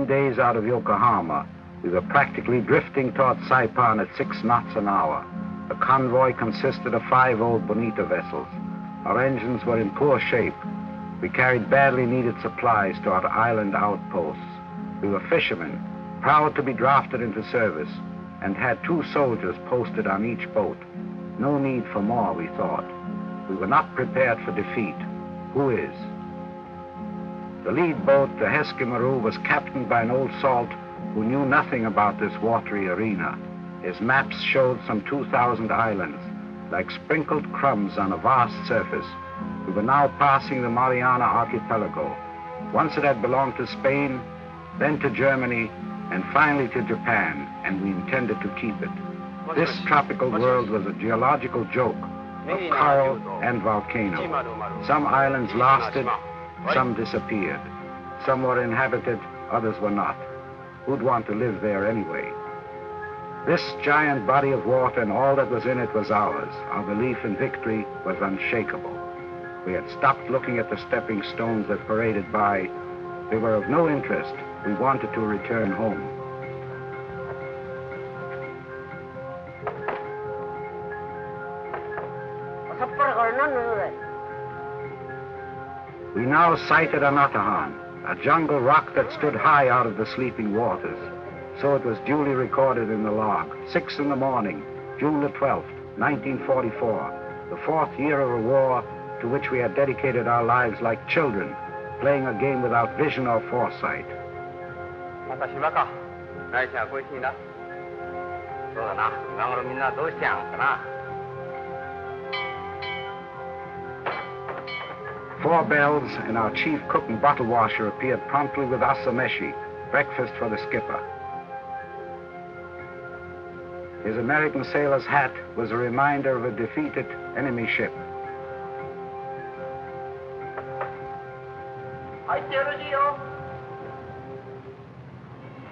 Days out of Yokohama, we were practically drifting toward Saipan at 6 knots an hour. The convoy consisted of 5 old Bonita vessels. Our engines were in poor shape. We carried badly needed supplies to our island outposts. We were fishermen, proud to be drafted into service, and had 2 soldiers posted on each boat. No need for more, we thought. We were not prepared for defeat. Who is? The lead boat, the Hesky-Maru, was captained by an old salt who knew nothing about this watery arena. His maps showed some 2,000 islands, like sprinkled crumbs on a vast surface. We were now passing the Mariana Archipelago. Once it had belonged to Spain, then to Germany, and finally to Japan, and we intended to keep it. This tropical world was a geological joke of coral and volcano. Some islands lasted, some disappeared. Some were inhabited, others were not. Who'd want to live there anyway? This giant body of water and all that was in it was ours. Our belief in victory was unshakable. We had stopped looking at the stepping stones that paraded by. They were of no interest. We wanted to return home. We now sighted Anatahan, a jungle rock that stood high out of the sleeping waters. So it was duly recorded in the log. 6 in the morning, June the 12th, 1944, the 4th year of a war to which we had dedicated our lives like children, playing a game without vision or foresight. Four bells, and our chief cook and bottle washer appeared promptly with asameshi, breakfast for the skipper. His American sailor's hat was a reminder of a defeated enemy ship.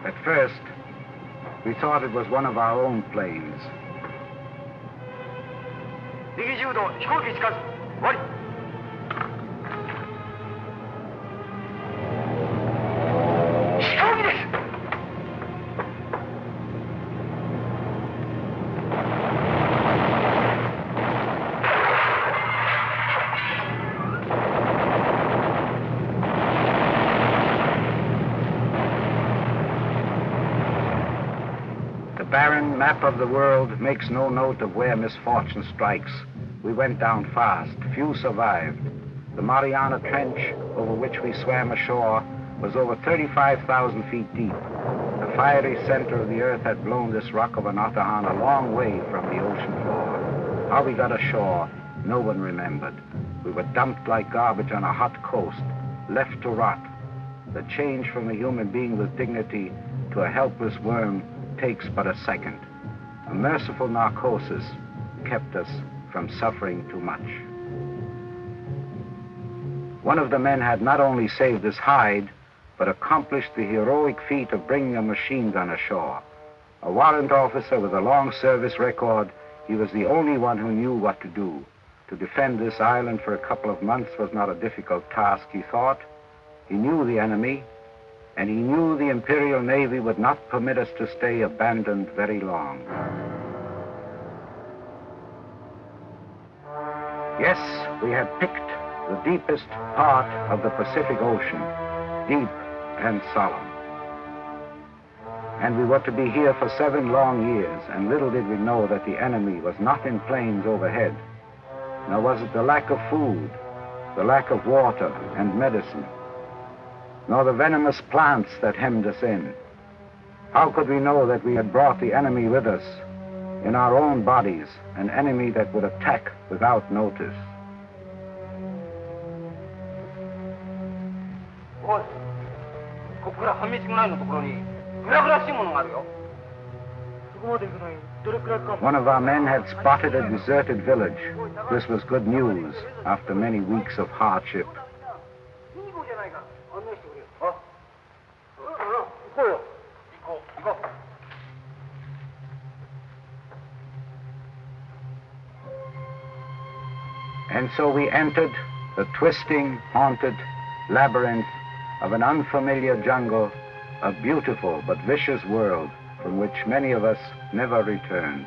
At first, we thought it was one of our own planes. The barren map of the world makes no note of where misfortune strikes. We went down fast. Few survived. The Mariana Trench, over which we swam ashore, was over 35,000 feet deep. The fiery center of the earth had blown this rock of Anatahan a long way from the ocean floor. How we got ashore, no one remembered. We were dumped like garbage on a hot coast, left to rot. The change from a human being with dignity to a helpless worm takes but a second. A merciful narcosis kept us from suffering too much. One of the men had not only saved his hide, but accomplished the heroic feat of bringing a machine gun ashore. A warrant officer with a long service record, he was the only one who knew what to do. To defend this island for a couple of months was not a difficult task, he thought. He knew the enemy, and he knew the Imperial Navy would not permit us to stay abandoned very long. Yes, we had picked the deepest part of the Pacific Ocean, deep and solemn. And we were to be here for 7 long years, and little did we know that the enemy was not in planes overhead. Nor was it the lack of food, the lack of water and medicine, nor the venomous plants that hemmed us in. How could we know that we had brought the enemy with us in our own bodies, an enemy that would attack without notice? One of our men had spotted a deserted village. This was good news after many weeks of hardship. And so we entered the twisting, haunted labyrinth of an unfamiliar jungle, a beautiful but vicious world from which many of us never returned.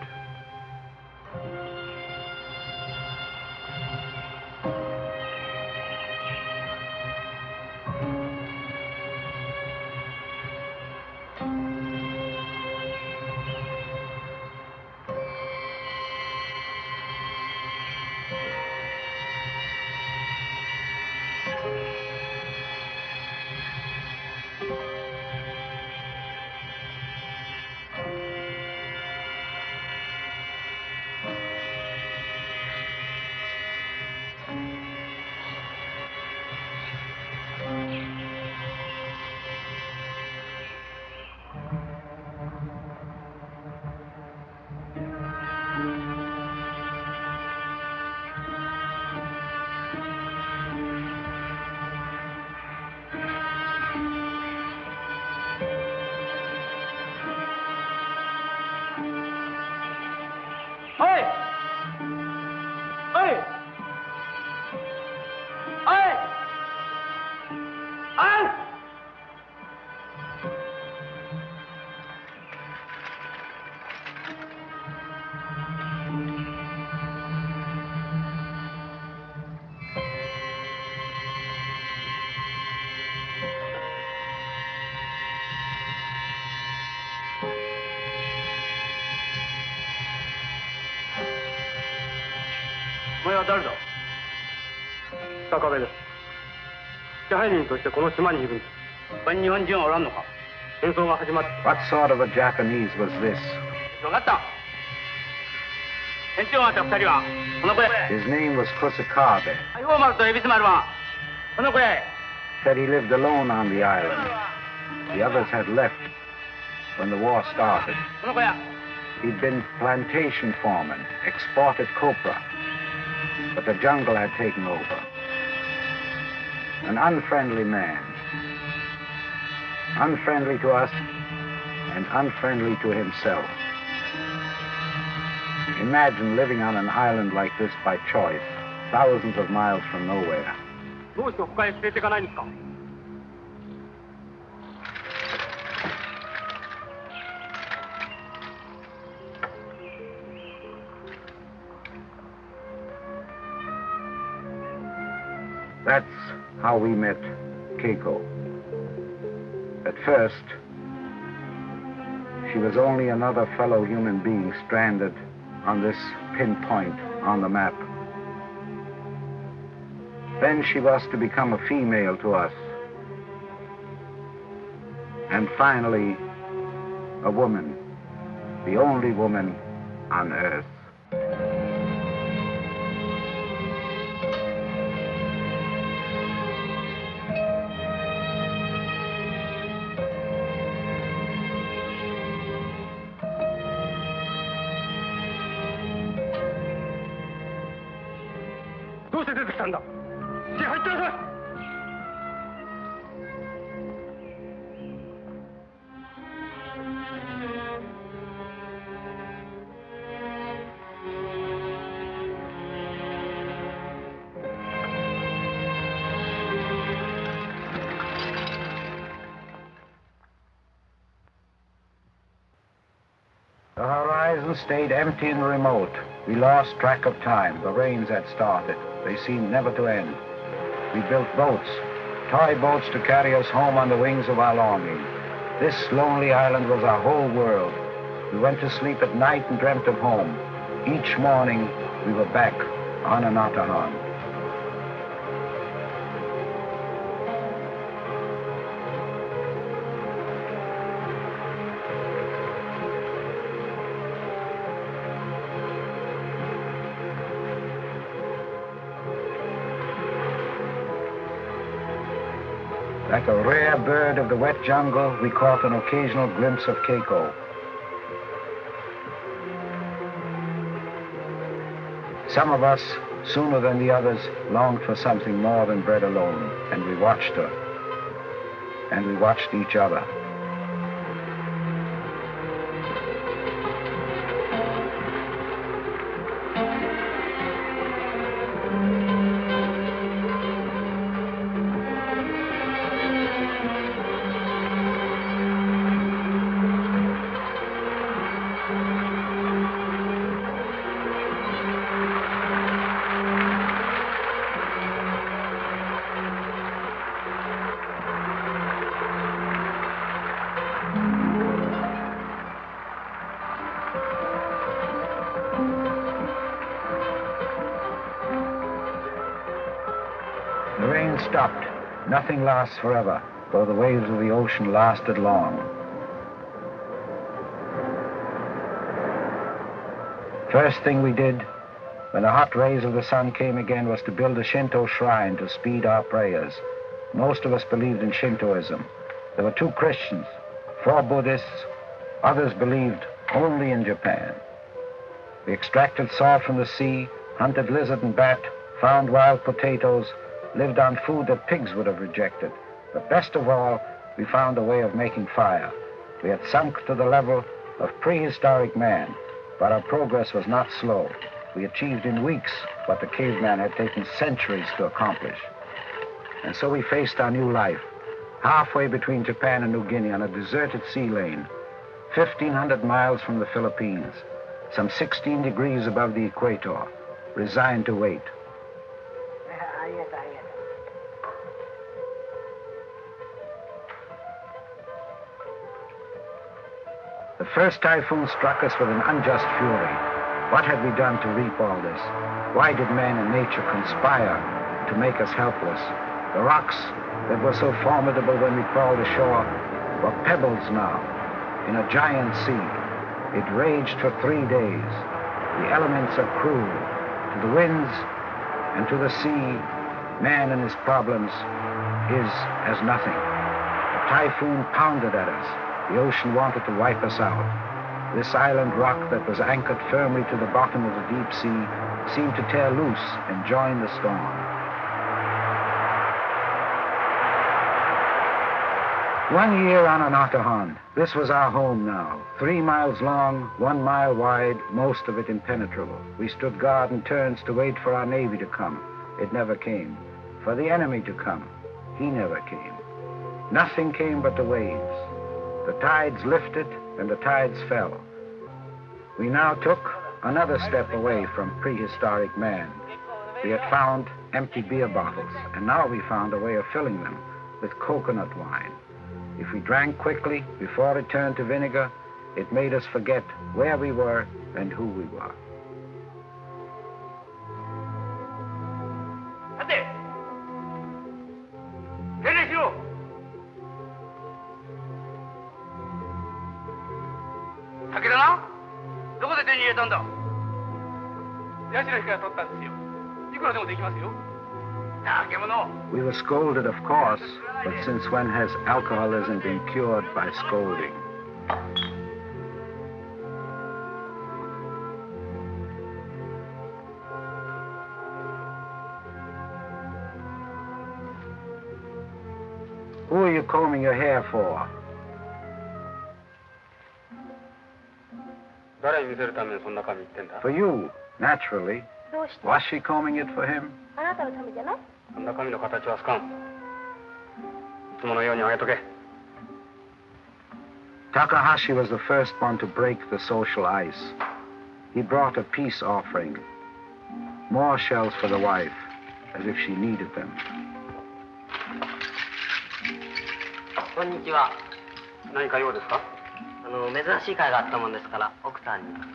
What sort of a Japanese was this? His name was Kusakabe. Said he lived alone on the island. The others had left when the war started. He'd been plantation foreman, exported copra, but the jungle had taken over. An unfriendly man. Unfriendly to us and unfriendly to himself. Imagine living on an island like this by choice, thousands of miles from nowhere. That's how we met Keiko. At first, she was only another fellow human being stranded on this pinpoint on the map. Then she was to become a female to us. And finally, a woman, the only woman on earth. The horizon stayed empty and remote. We lost track of time. The rains had started. They seemed never to end. We built boats, toy boats to carry us home on the wings of our longing. This lonely island was our whole world. We went to sleep at night and dreamt of home. Each morning, we were back on Anatahan. Like a rare bird of the wet jungle, we caught an occasional glimpse of Keiko. Some of us, sooner than the others, longed for something more than bread alone, and we watched her, and we watched each other. The rain stopped. Nothing lasts forever, though the waves of the ocean lasted long. First thing we did, when the hot rays of the sun came again, was to build a Shinto shrine to speed our prayers. Most of us believed in Shintoism. There were 2 Christians, 4 Buddhists. Others believed only in Japan. We extracted salt from the sea, hunted lizard and bat, found wild potatoes, lived on food that pigs would have rejected. But best of all, we found a way of making fire. We had sunk to the level of prehistoric man, but our progress was not slow. We achieved in weeks what the caveman had taken centuries to accomplish. And so we faced our new life, halfway between Japan and New Guinea on a deserted sea lane, 1,500 miles from the Philippines, some 16 degrees above the equator, resigned to wait. The first typhoon struck us with an unjust fury. What had we done to reap all this? Why did man and nature conspire to make us helpless? The rocks that were so formidable when we crawled ashore were pebbles now in a giant sea. It raged for 3 days. The elements are cruel. To the winds and to the sea, man and his problems is as nothing. A typhoon pounded at us. The ocean wanted to wipe us out. This island rock that was anchored firmly to the bottom of the deep sea seemed to tear loose and join the storm. One year on Anatahan. This was our home now. 3 miles long, 1 mile wide, most of it impenetrable. We stood guard in turns to wait for our navy to come. It never came. For the enemy to come. He never came. Nothing came but the waves. The tides lifted and the tides fell. We now took another step away from prehistoric man. We had found empty beer bottles, and now we found a way of filling them with coconut wine. If we drank quickly before it turned to vinegar, it made us forget where we were and who we were. We were scolded, of course, but since when has alcoholism been cured by scolding? Who are you combing your hair for? For you, naturally. Was she combing it for him? Takahashi was the first one to break the social ice. He brought a peace offering. More shells for the wife, as if she needed them.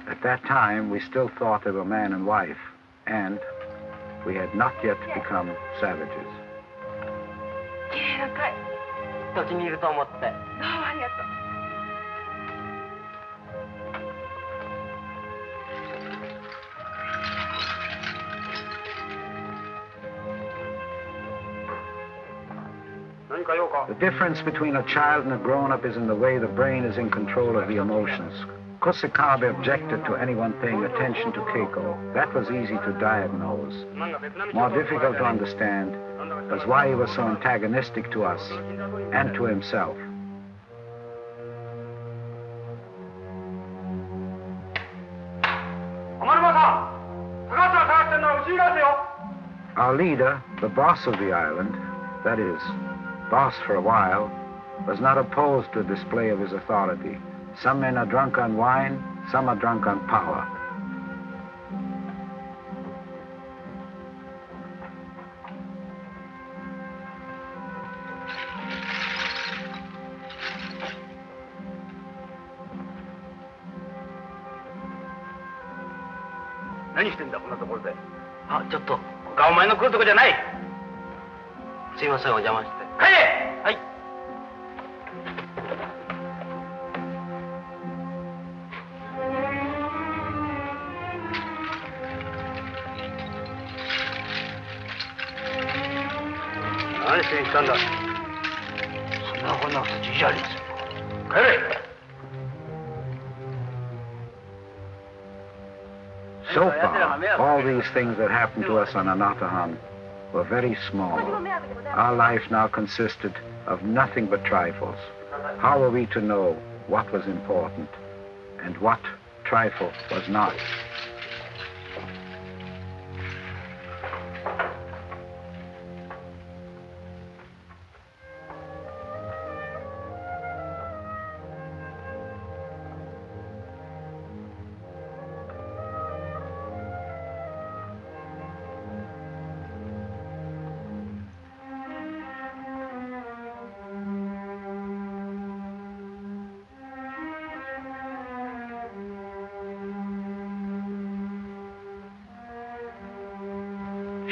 At that time, we still thought they were man and wife, and we had not yet become savages. The difference between a child and a grown-up is in the way the brain is in control of the emotions. Kusakabe objected to anyone paying attention to Keiko. That was easy to diagnose. More difficult to understand was why he was so antagonistic to us and to himself. Our leader, the boss of the island, that is, boss for a while, was not opposed to a display of his authority. Some men are drunk on wine, some are drunk on power. So far, all these things that happened to us on Anatahan were very small. Our life now consisted of nothing but trifles. How were we to know what was important and what trifle was not?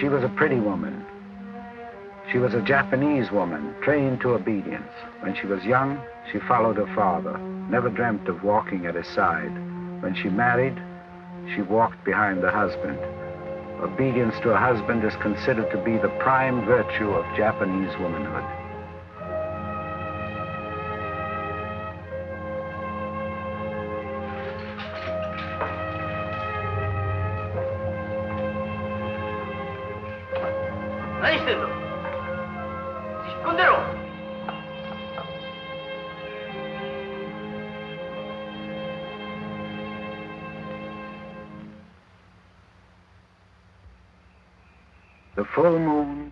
She was a pretty woman. She was a Japanese woman, trained to obedience. When she was young, she followed her father, never dreamt of walking at his side. When she married, she walked behind the husband. Obedience to a husband is considered to be the prime virtue of Japanese womanhood. The full moon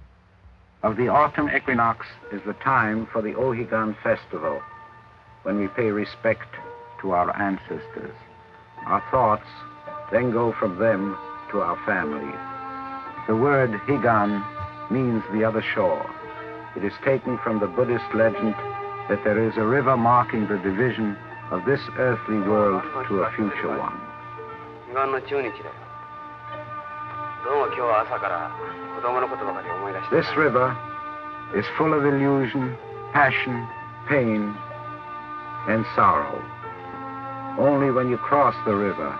of the autumn equinox is the time for the Ohigan festival, when we pay respect to our ancestors. Our thoughts then go from them to our families. The word Higan means the other shore. It is taken from the Buddhist legend that there is a river marking the division of this earthly world to a future one. This river is full of illusion, passion, pain, and sorrow. Only when you cross the river,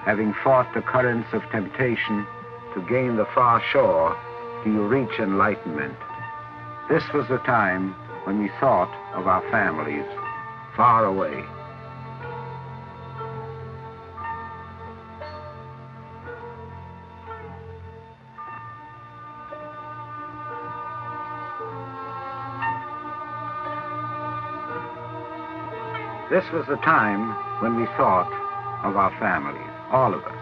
having fought the currents of temptation to gain the far shore, do you reach enlightenment. This was the time when we thought of our families far away. This was the time when we thought of our families, all of us.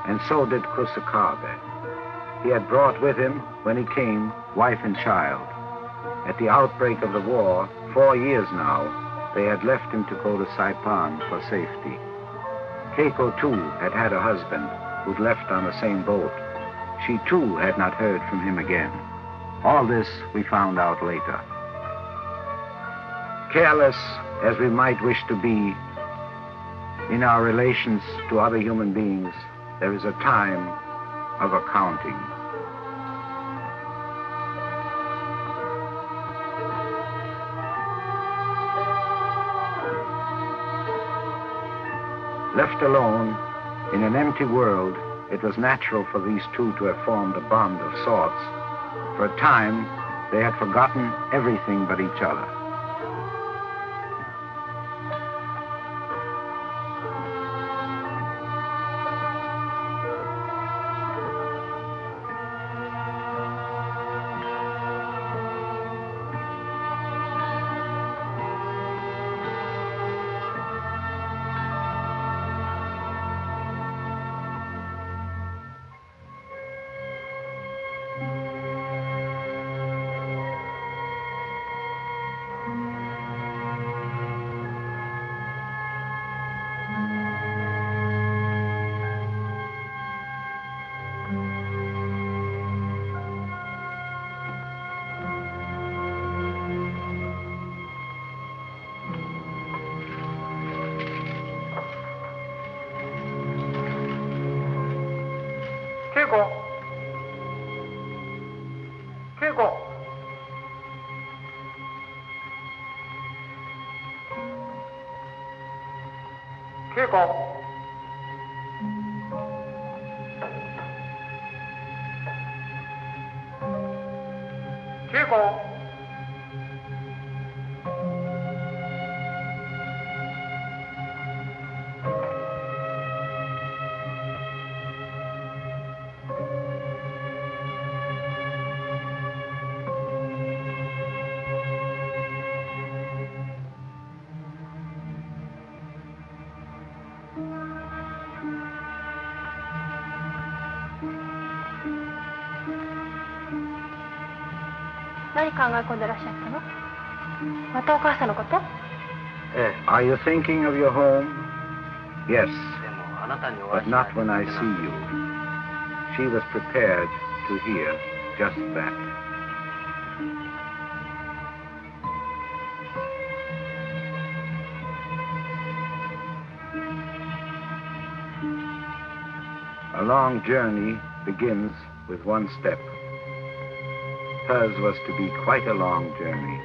And so did Kusakabe. He had brought with him, when he came, wife and child. At the outbreak of the war, 4 years now, they had left him to go to Saipan for safety. Keiko, too, had had a husband who'd left on the same boat. She, too, had not heard from him again. All this we found out later. Careless as we might wish to be in our relations to other human beings, there is a time of accounting. Left alone in an empty world, it was natural for these two to have formed a bond of sorts. For a time, they had forgotten everything but each other. Keiko! Keiko! Keiko! Keiko! Are you thinking of your home? Yes, but not when I see you. She was prepared to hear just that. A long journey begins with one step. Hers was to be quite a long journey.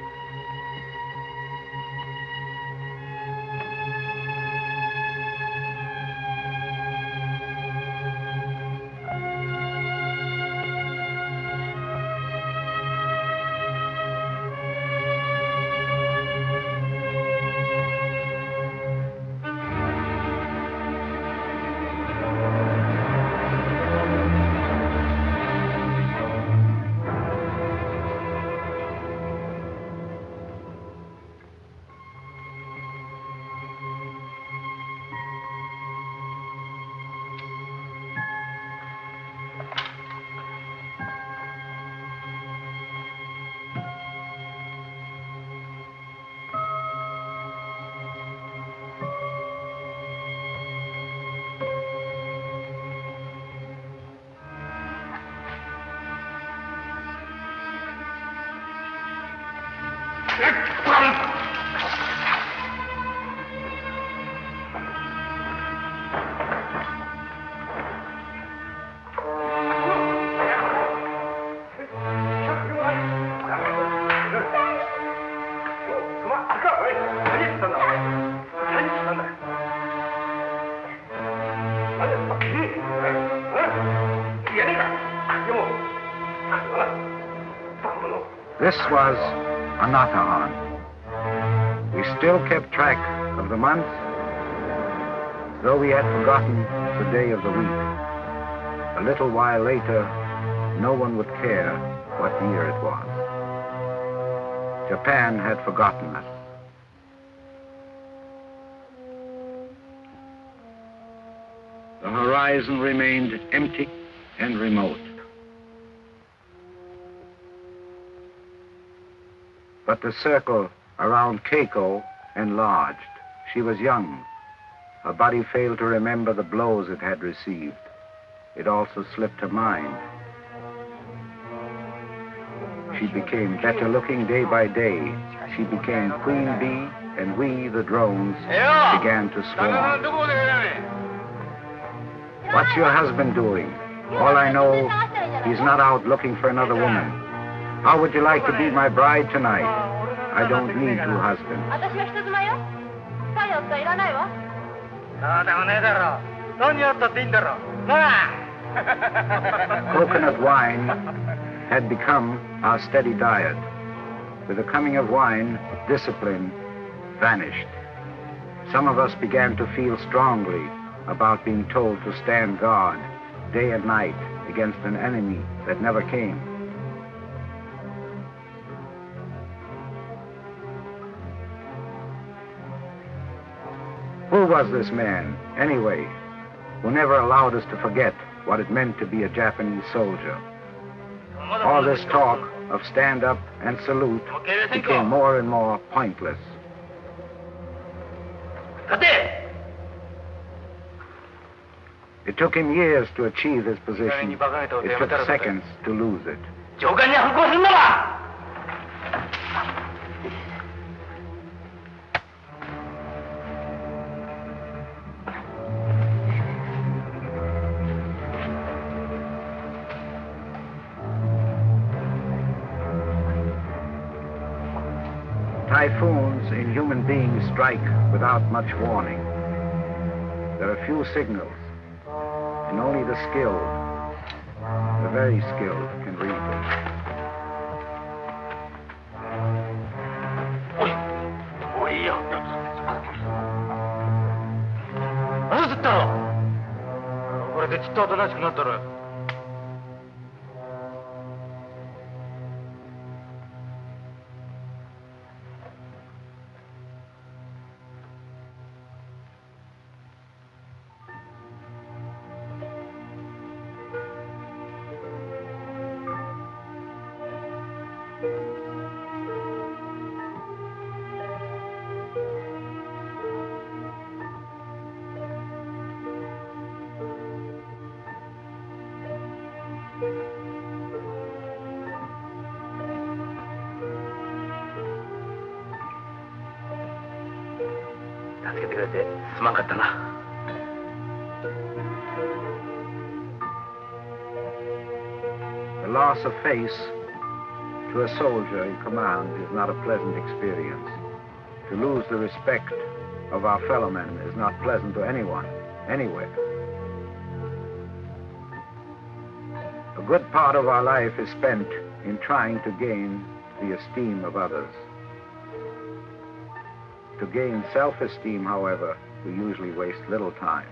This was Anatahan. We still kept track of the months, though we had forgotten the day of the week. A little while later, no one would care what year it was. Japan had forgotten us. The horizon remained empty and remote. But the circle around Keiko enlarged. She was young. Her body failed to remember the blows it had received. It also slipped her mind. She became better looking day by day. She became queen bee, and we, the drones, began to swarm. What's your husband doing? All I know, he's not out looking for another woman. How would you like to be my bride tonight? I don't need two husbands. Coconut wine had become our steady diet. With the coming of wine, discipline vanished. Some of us began to feel strongly about being told to stand guard day and night against an enemy that never came. Who was this man, anyway, who never allowed us to forget what it meant to be a Japanese soldier? All this talk of stand up and salute became more and more pointless. It took him years to achieve his position. It took seconds to lose it. Typhoons in human beings strike without much warning. There are few signals, and only the skilled, the very skilled, can read them. The loss of face to a soldier in command is not a pleasant experience. To lose the respect of our fellow men is not pleasant to anyone, anywhere. A good part of our life is spent in trying to gain the esteem of others. To gain self-esteem, however, we usually waste little time.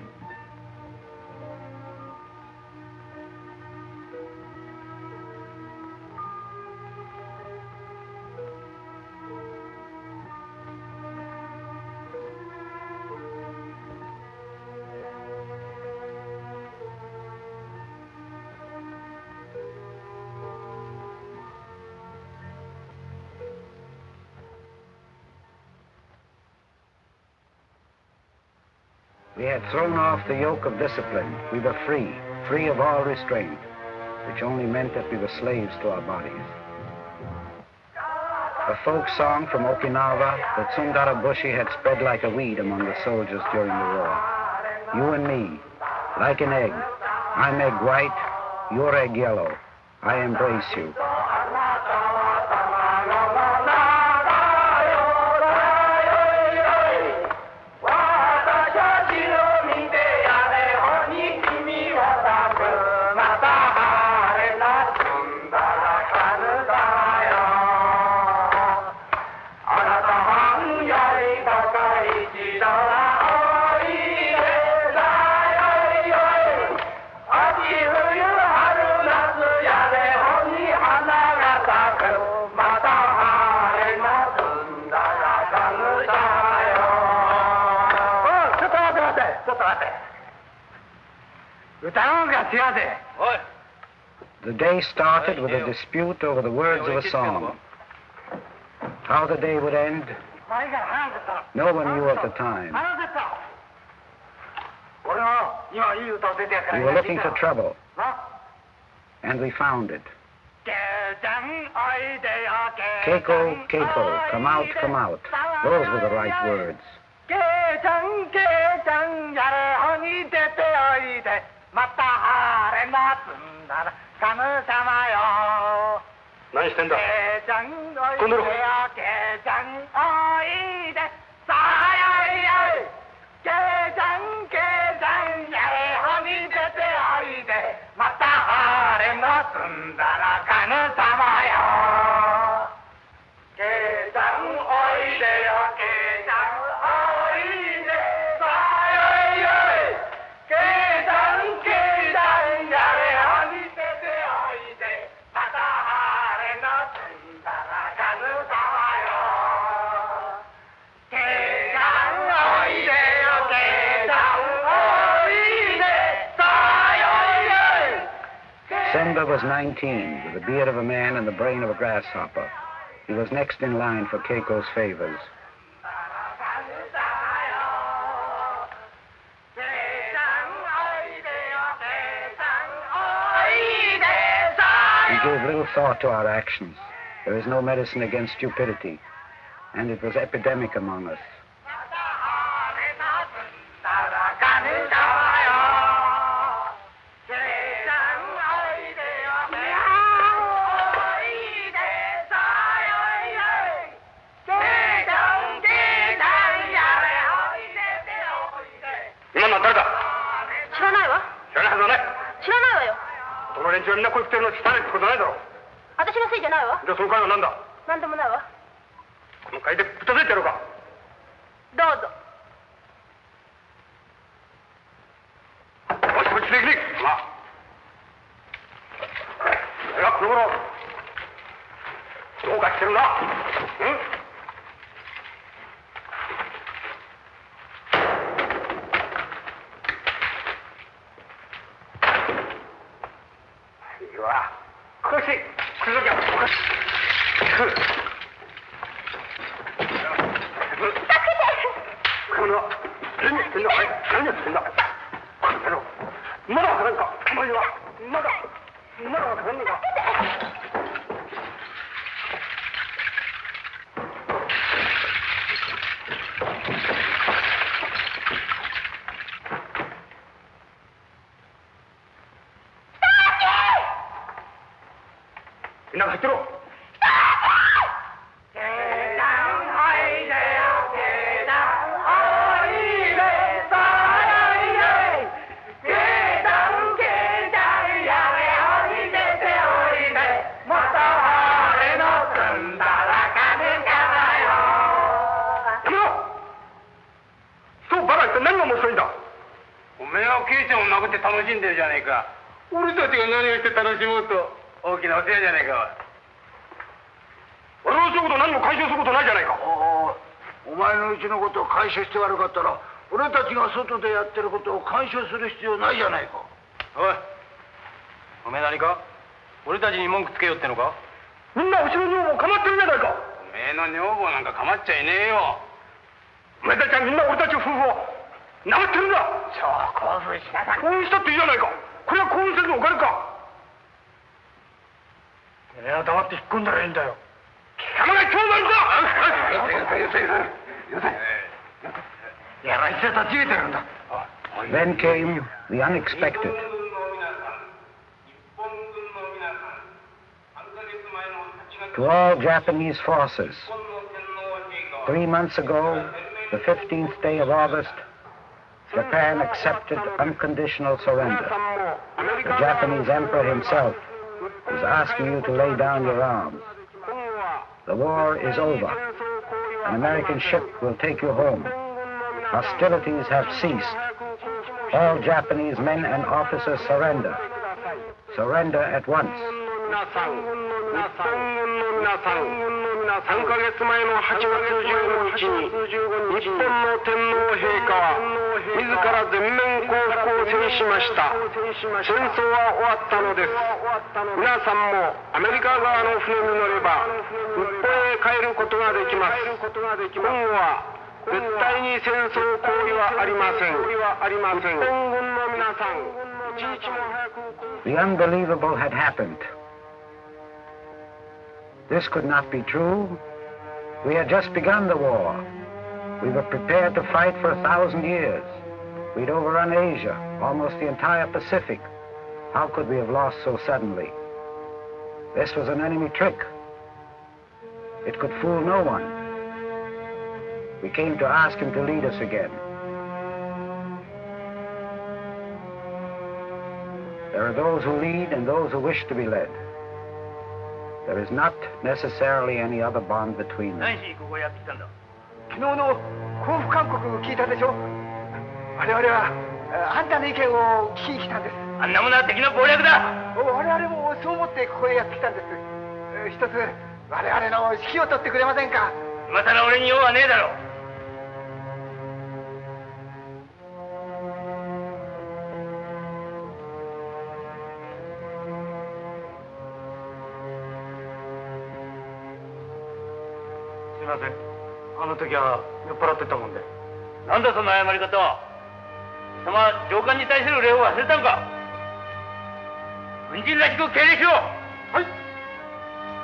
We had thrown off the yoke of discipline. We were free, free of all restraint, which only meant that we were slaves to our bodies. A folk song from Okinawa, the Tsundarabushi, had spread like a weed among the soldiers during the war. You and me, like an egg. I'm egg white, you're egg yellow. I embrace you. The day started with a dispute over the words of a song. How the day would end, no one knew at the time. We were looking for trouble, and we found it. Keiko, Keiko, come out, come out. Those were the right words. Simba was 19, with the beard of a man and the brain of a grasshopper. He was next in line for Keiko's favors. We gave little thought to our actions. There is no medicine against stupidity, and it was epidemic among us. Then came the unexpected. To all Japanese forces, 3 months ago, the 15th day of August, Japan accepted unconditional surrender. The Japanese emperor himself is asking you to lay down your arms. The war is over. An American ship will take you home. Hostilities have ceased. All Japanese men and officers surrender. Surrender at once. 皆さん、3ヶ月前の8月15日に日本の天皇陛下は自ら全面降伏を制しました。戦争は終わったのです。皆さんもアメリカ側の船に乗れば日本へ帰ることができます。今後は絶対に戦争行為はありません。日本軍の皆さん、一日も早く。 The unbelievable had happened. This could not be true. We had just begun the war. We were prepared to fight for 1,000 years. We'd overrun Asia, almost the entire Pacific. How could we have lost so suddenly? This was an enemy trick. It could fool no one. We came to ask him to lead us again. There are those who lead and those who wish to be led. There is not necessarily any other bond between them. 昨日の降伏勧告聞いたでしょ。我々はあんたの意見を聞きに来たんです。あんなものは敵の謀略だ。我々もそう思ってここへやってきたんです。一つ我々の指揮を取ってくれませんか。今さら俺に用はねえだろう。すいません。あの時は酔っ払ってたもんで。なんだその謝り方は。貴様上官に対する礼を忘れたんか。軍人らしく敬礼しろ。はい。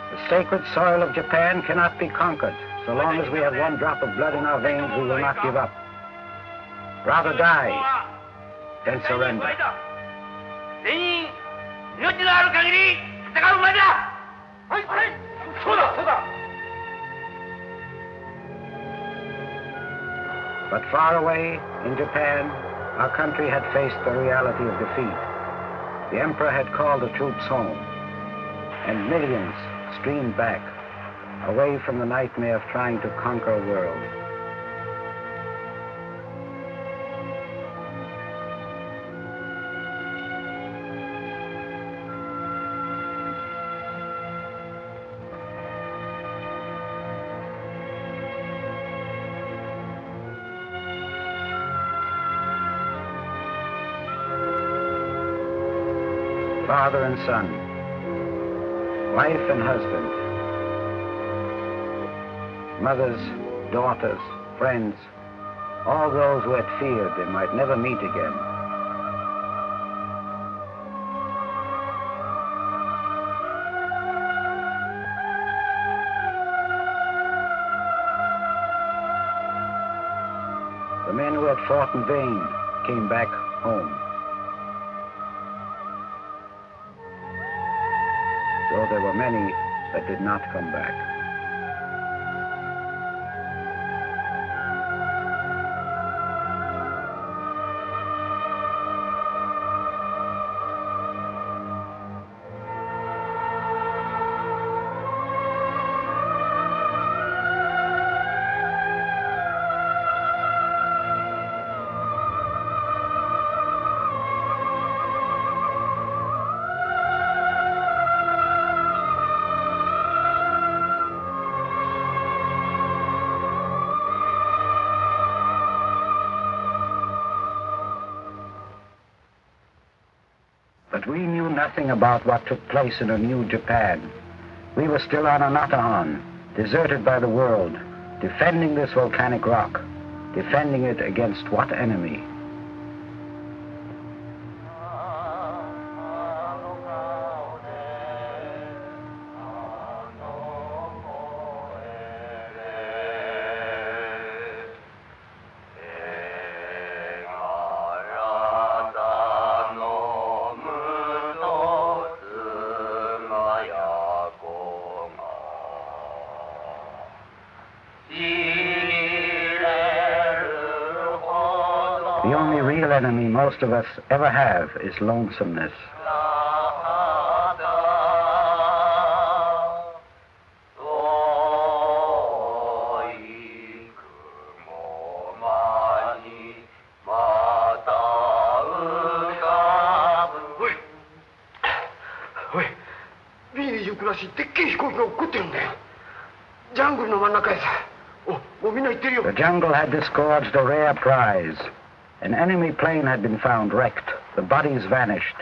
The sacred soil of Japan cannot be conquered. So long as we have one drop of blood in our veins, we will not give up. Rather die than surrender. 全員命のある限り戦うまでだ。はい。そうだそうだ。 But far away in Japan, our country had faced the reality of defeat. The emperor had called the troops home, and millions streamed back, away from the nightmare of trying to conquer a world. Father and son, wife and husband, mothers, daughters, friends, all those who had feared they might never meet again. The men who had fought in vain came back home. Though there were many that did not come back. But we knew nothing about what took place in a new Japan. We were still on Anatahan, deserted by the world, defending this volcanic rock, defending it against what enemy? The only real enemy most of us ever have is lonesomeness. しいでっけえ飛行機が落っこってるんだよ。ジャングルの真ん中へさ。もうみんな行ってるよ。 The jungle had disgorged a rare prize. An enemy plane had been found wrecked. The bodies vanished.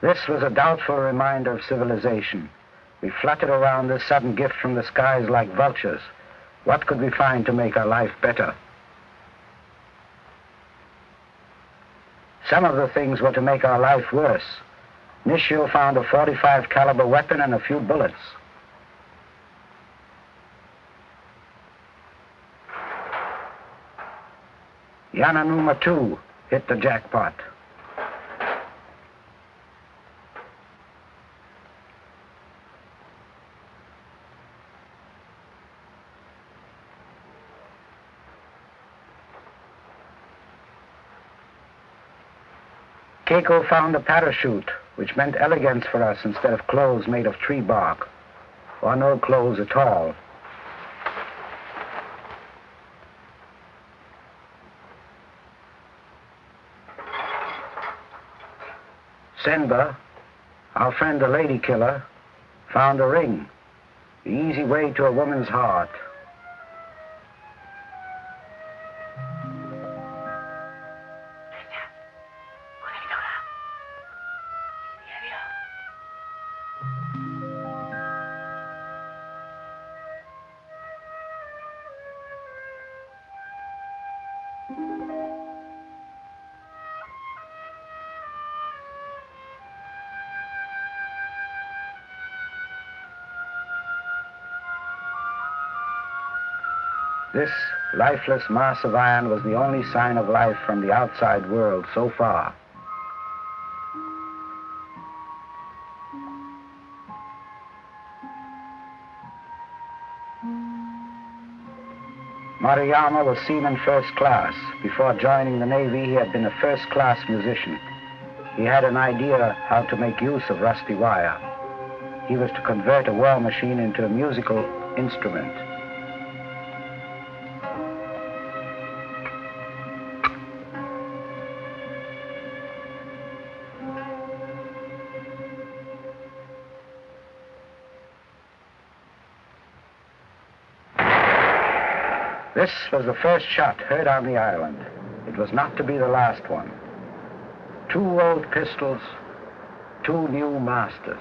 This was a doubtful reminder of civilization. We fluttered around this sudden gift from the skies like vultures. What could we find to make our life better? Some of the things were to make our life worse. Nishio found a .45 caliber weapon and a few bullets. Yananuma, too, hit the jackpot. Keiko found a parachute, which meant elegance for us instead of clothes made of tree bark, or no clothes at all. Senba, our friend the lady killer, found a ring, the easy way to a woman's heart. This lifeless mass of iron was the only sign of life from the outside world so far. Maruyama was seaman first class. Before joining the Navy, he had been a first-class musician. He had an idea how to make use of rusty wire. He was to convert a war machine into a musical instrument. This was the first shot heard on the island. It was not to be the last one. 2 old pistols, 2 new masters.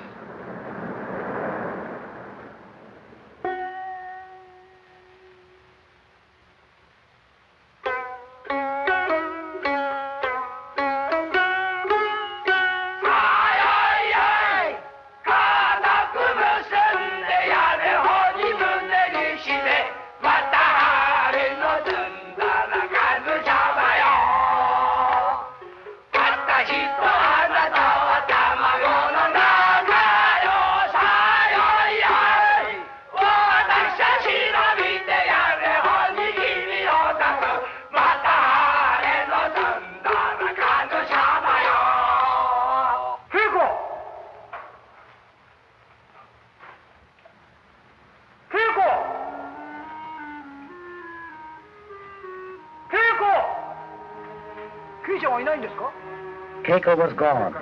Keiko was gone.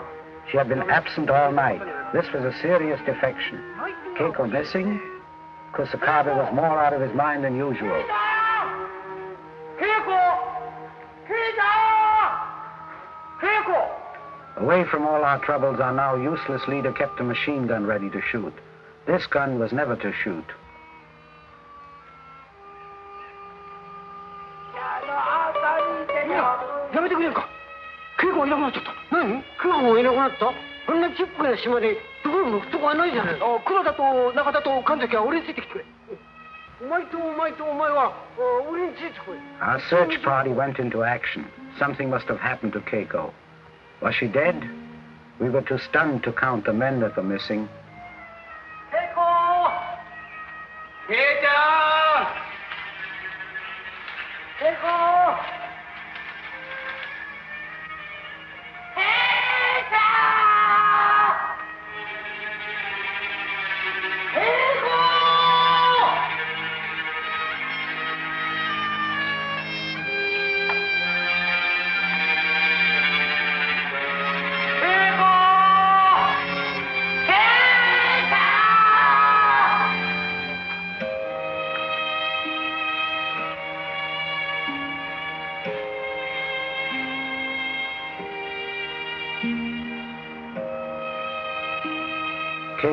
She had been absent all night. This was a serious defection. Keiko missing? Kusakabe was more out of his mind than usual. Away from all our troubles, our now useless leader kept a machine gun ready to shoot. This gun was never to shoot. Our search party went into action. Something must have happened to Keiko. Was she dead? We were too stunned to count the men that were missing. Keiko! Keiko! Keiko!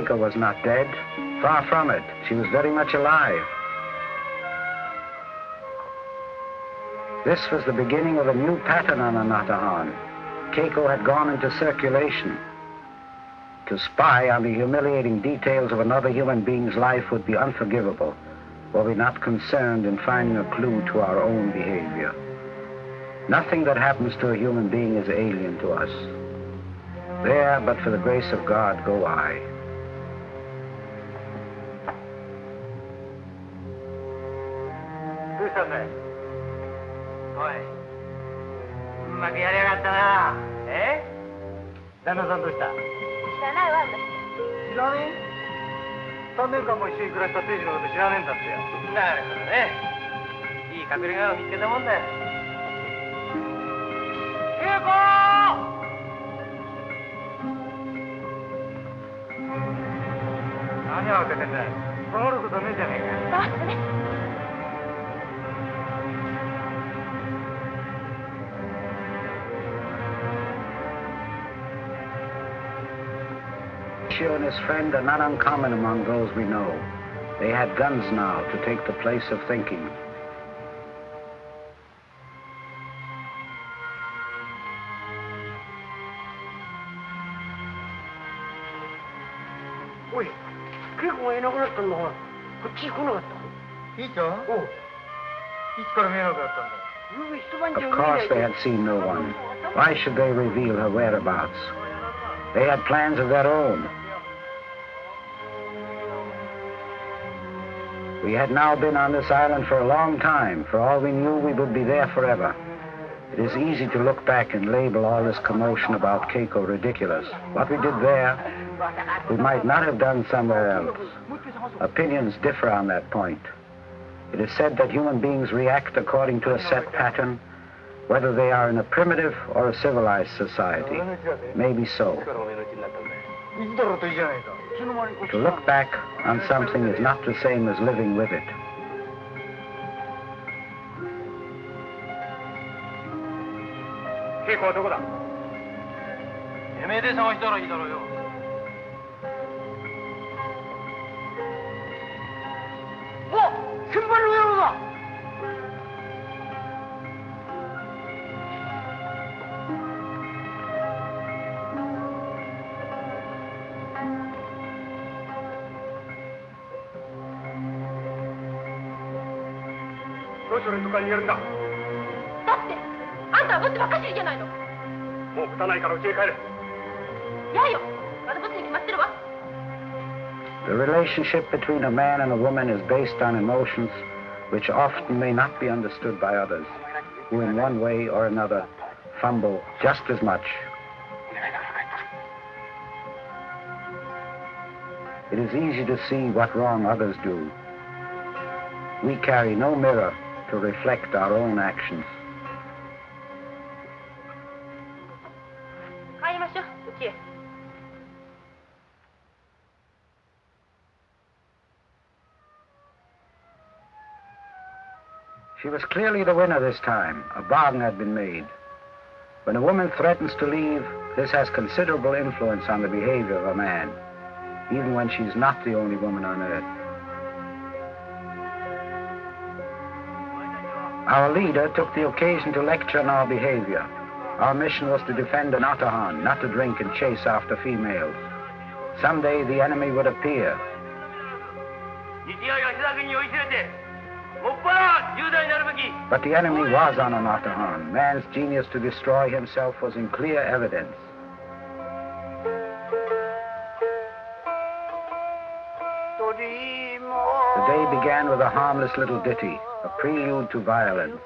Keiko was not dead. Far from it. She was very much alive. This was the beginning of a new pattern on Anatahan. Keiko had gone into circulation. To spy on the humiliating details of another human being's life would be unforgivable, were we not concerned in finding a clue to our own behavior. Nothing that happens to a human being is alien to us. There, but for the grace of God, go I. Shio and his friend are not uncommon among those we know. They had guns now to take the place of thinking. Oi, Keikoがいなくなったんだから、こっちに来なかった。いいちゃん？おう。いつから見えなくなったんだ。Of course they had seen no one. Why should they reveal her whereabouts? They had plans of their own. We had now been on this island for a long time. For all we knew, we would be there forever. It is easy to look back and label all this commotion about Keiko ridiculous. What we did there, we might not have done somewhere else. Opinions differ on that point. It is said that human beings react according to a set pattern, whether they are in a primitive or a civilized society. Maybe so. To look back on something is not the same as living with it. Keiko はどこだ？てめえで探したらいいだろうよ。お、先輩の野郎だ。どうして俺のとこに逃げるんだ？だってあんたはブツばっかしじゃないの。もうぶたないから家へ帰れ。やよ、まだブツに決まってるわ。The relationship between a man and a woman is based on emotions which often may not be understood by others, who in one way or another fumble just as much. It is easy to see what wrong others do. We carry no mirror to reflect our own actions. She was clearly the winner this time. A bargain had been made. When a woman threatens to leave, this has considerable influence on the behavior of a man, even when she's not the only woman on earth. Our leader took the occasion to lecture on our behavior. Our mission was to defend Anatahan, not to drink and chase after females. Someday the enemy would appear. But the enemy was on Anatahan. Man's genius to destroy himself was in clear evidence. The day began with a harmless little ditty, a prelude to violence.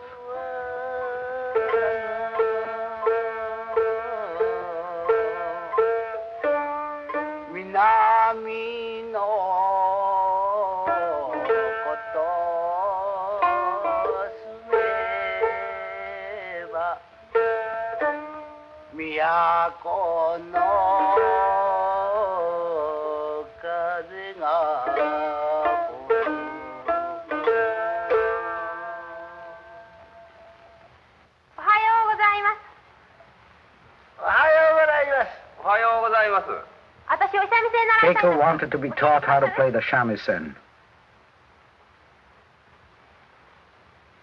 Keiko wanted to be taught how to play the shamisen.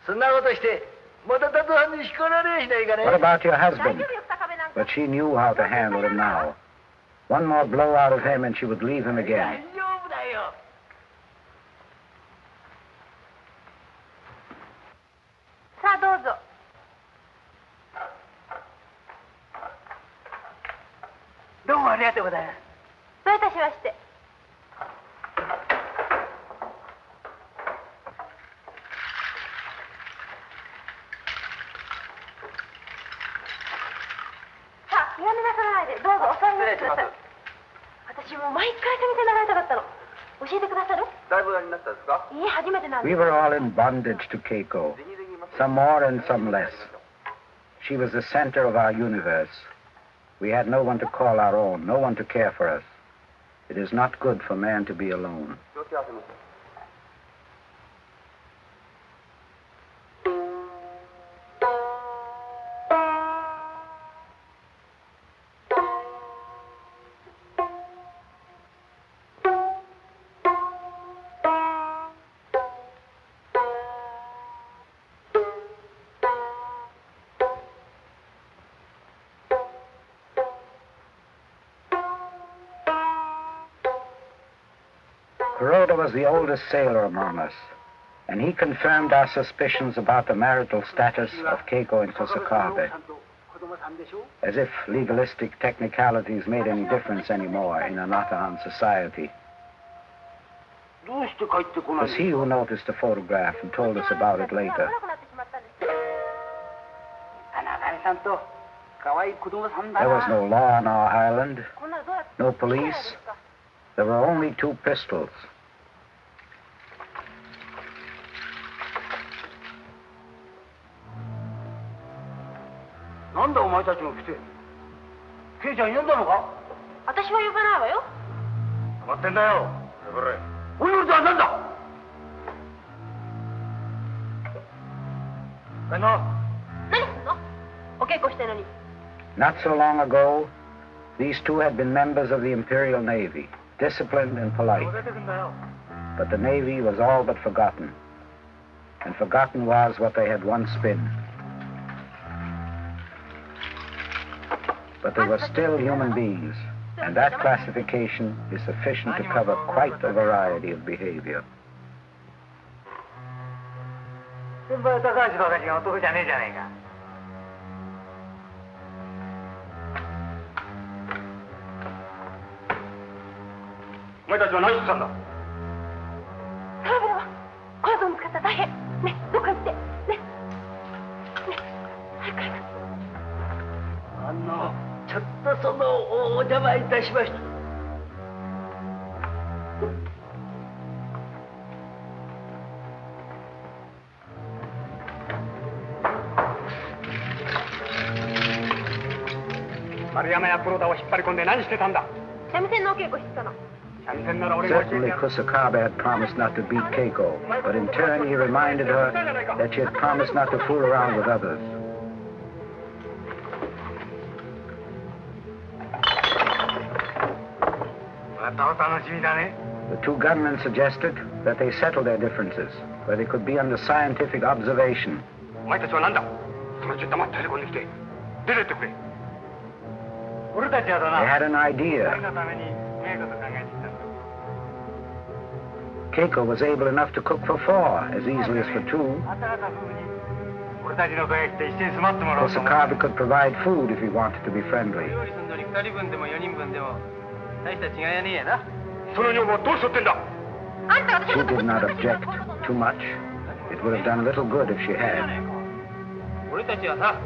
そんなことしてまた達藩に叱られやしないかね。 What about your husband? But she knew how to handle him now. One more blow out of him and she would leave him 大 again. 丈夫だよ。さあどうぞ。どうもありがとうございます。どういたしまして。さあ気がめなさらないでどうぞお座りになってください。私もう毎回三味線習いたかったの。教えてくださる？だいぶやりになったんですか？いいえ初めてなんで We す。 were all in bondage to Keiko, some more and some less. She was the center of our universe. We had no one to call our own, no one to care for us. It is not good for man to be alone. 気をつけ合わせます。 Kuroda was the oldest sailor among us, and he confirmed our suspicions about the marital status of Keiko and Kusakabe, as if legalistic technicalities made any difference anymore in Anatahan society. どうして帰ってこな It い was he who noticed the photograph and told us about it later. 来なくなってしまったんです。あなたさんと可愛い子供さんだ There was な。 no law on our island, こんなのどうやって no police. There were only 2 pistols. なんだお前たちも来て。ケイちゃん呼んだのか？私は呼ばないわよ。待ってんだよ。おいおいとはなんだ？かな。何すんの？お稽古してるのに。 Not so long ago, these 2 had been members of the Imperial Navy, disciplined and polite. 出てくんだよ。 But the Navy was all but forgotten. And forgotten was what they had once been. But they were still human beings, and that classification is sufficient to cover quite a variety of behavior. 先輩高橋ばかりが男じゃねえじゃねえか。お前たちは何してたんだ？トラブルはこの子見つかったら大変。ね、どっか行って。ね。ね。早く早く。ちょっとそのお邪魔いたしました。丸山や黒田を引っ張り込んで何してたんだ？三味線のお稽古してたの。 Certainly Kusakabe had promised not to beat Keiko, but in turn he reminded her that she had promised not to fool around with others. The 2 gunmen suggested that they settle their differences, where they could be under scientific observation. お前たちは何だ？そのうち黙って出てこんできて出てってくれ。俺たちはだ They な。 had an idea. のためにええこと考えてきた。 Keiko was able enough to cook for 4 as easily as for 2. あんた方夫婦に俺たちの声来て一緒に住まってもらおうと思う。 Kusakabe could provide food if he wanted to be friendly. 料理するのに2人分でも4人分でも大した違いやねえやな。その女房どうしとってんだ？あんた私 She のこと did not object too much. It would have done little good if she had. 俺たちはさ、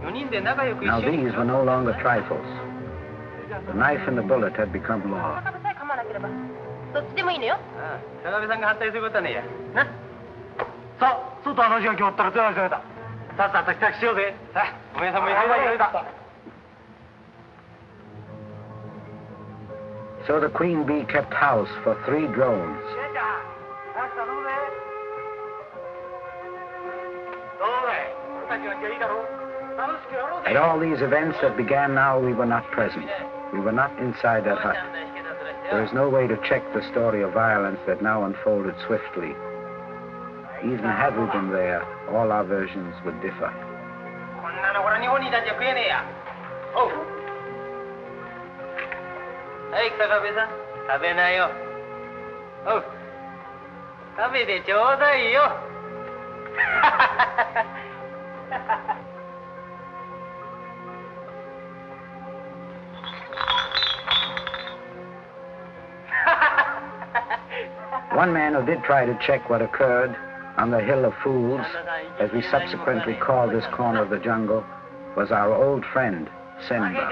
4人で仲良く一 Now 緒に。 these were no longer trifles. The knife and the bullet had become law. 高部さえ噛まなければどっちでもいいのよ。ああ、高部さんが反対することはねえや。な。さあ、外の時間決まったら手を挙げた。さっさと支度しようぜ。さあ、お前さんも行けばいい。 So the queen bee kept house for 3 drones. 俺たちは家いいだろう。楽しくやろうぜ。 At all these events that began now, we were not present. We were not inside that hut. There is no way to check the story of violence that now unfolded swiftly. Even had we been there, all our versions would differ. One man who did try to check what occurred on the Hill of Fools, as we subsequently called this corner of the jungle, was our old friend, Senba.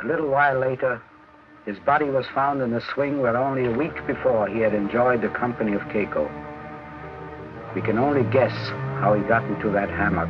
A little while later, his body was found in the swing where only a week before he had enjoyed the company of Keiko. We can only guess how he got into that hammock.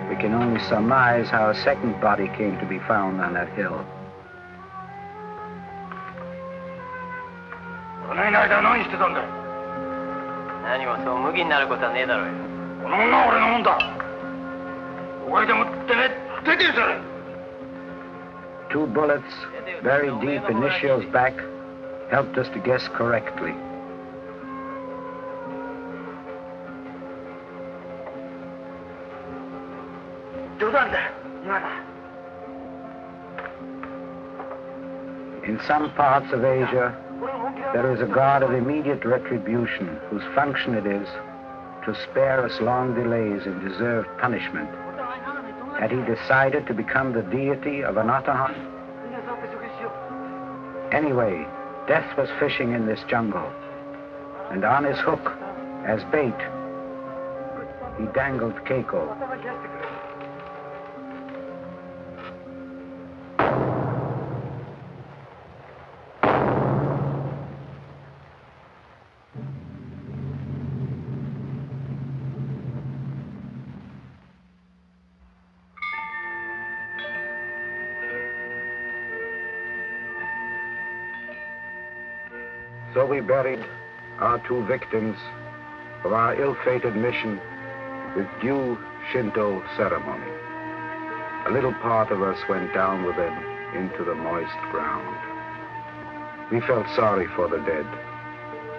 We can only surmise how a second body came to be found on that hill. Two bullets, very deep initials back, helped us to guess correctly. In some parts of Asia, there is a god of immediate retribution whose function it is to spare us long delays in deserved punishment. Had he decided to become the deity of Anatahan? Anyway, death was fishing in this jungle, and on his hook, as bait, he dangled Keiko. So we buried our two victims of our ill-fated mission with due Shinto ceremony. A little part of us went down with them into the moist ground. We felt sorry for the dead.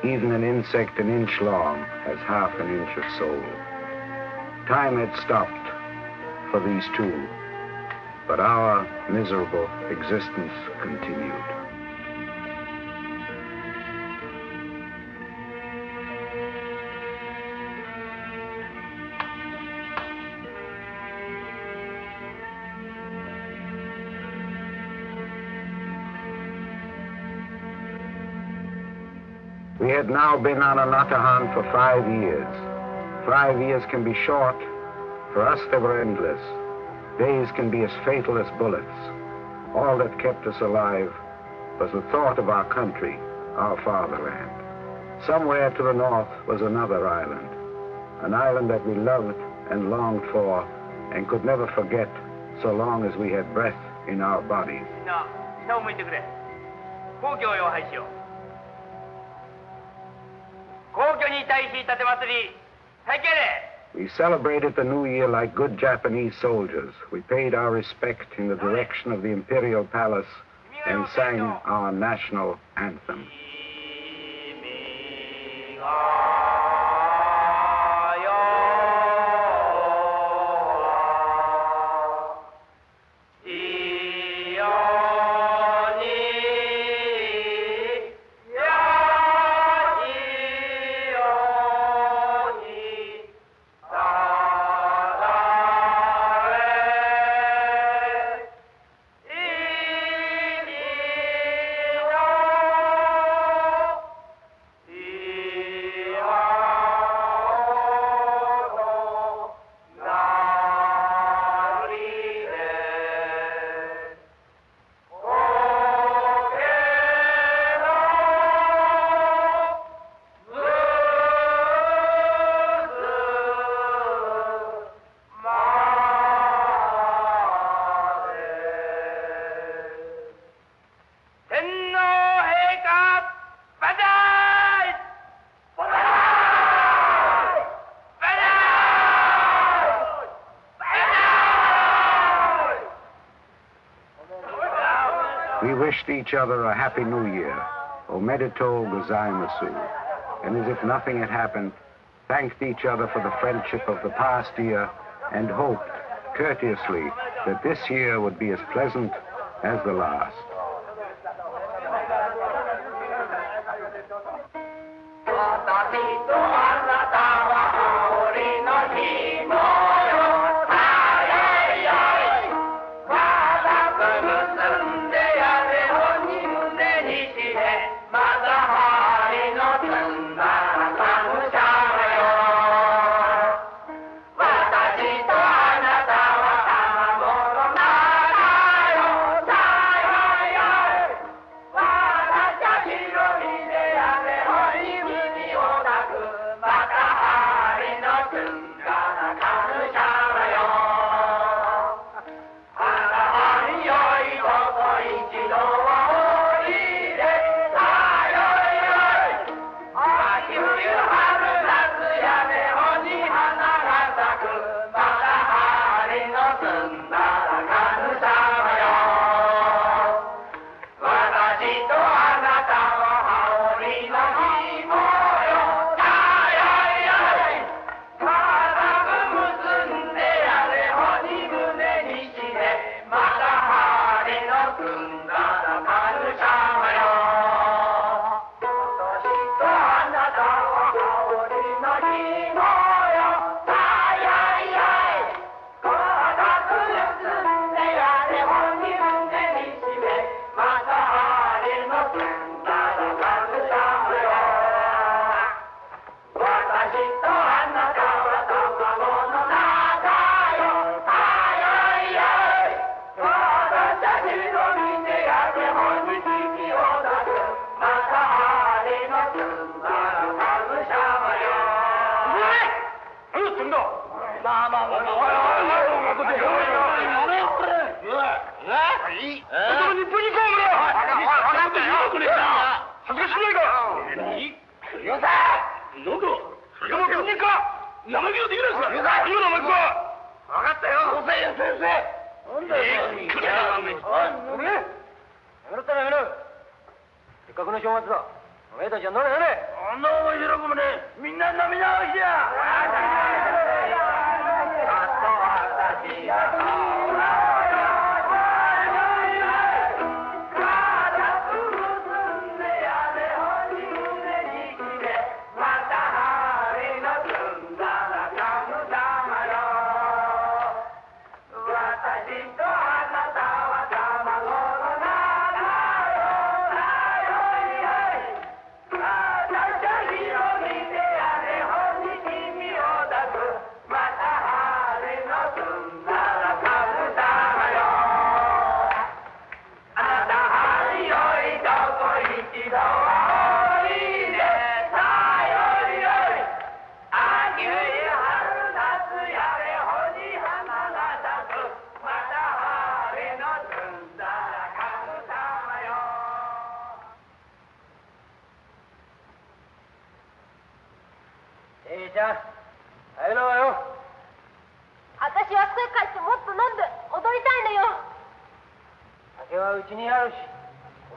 Even an insect an inch long has half an inch of soul. Time had stopped for these two, but our miserable existence continued. We had now been on Anatahan for 5 years. 5 years can be short. For us, they were endless. Days can be as fatal as bullets. All that kept us alive was the thought of our country, our fatherland. Somewhere to the north was another island, an island that we loved and longed for and could never forget so long as we had breath in our bodies. We celebrated the New Year like good Japanese soldiers. We paid our respect in the direction of the Imperial Palace and sang our national anthem. We wished each other a happy new year, omedetou gozaimasu, and as if nothing had happened, thanked each other for the friendship of the past year and hoped, courteously, that this year would be as pleasant as the last.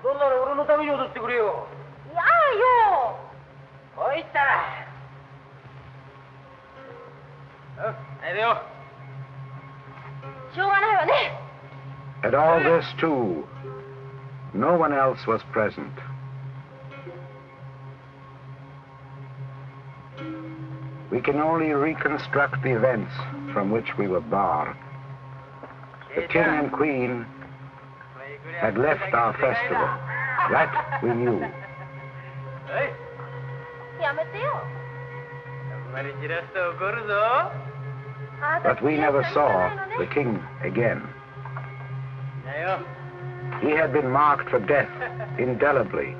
踊るなら俺のために踊ってくれよ。やあよ。こう言ったら。入れよ。しょうがないわね。At all this, too, no one else was present. We can only reconstruct the events from which we were barred. The king and queen had left our festival. That we knew. やめてよ。あんまりじらすと怒るぞ。 But we never saw the king again. He had been marked for death indelibly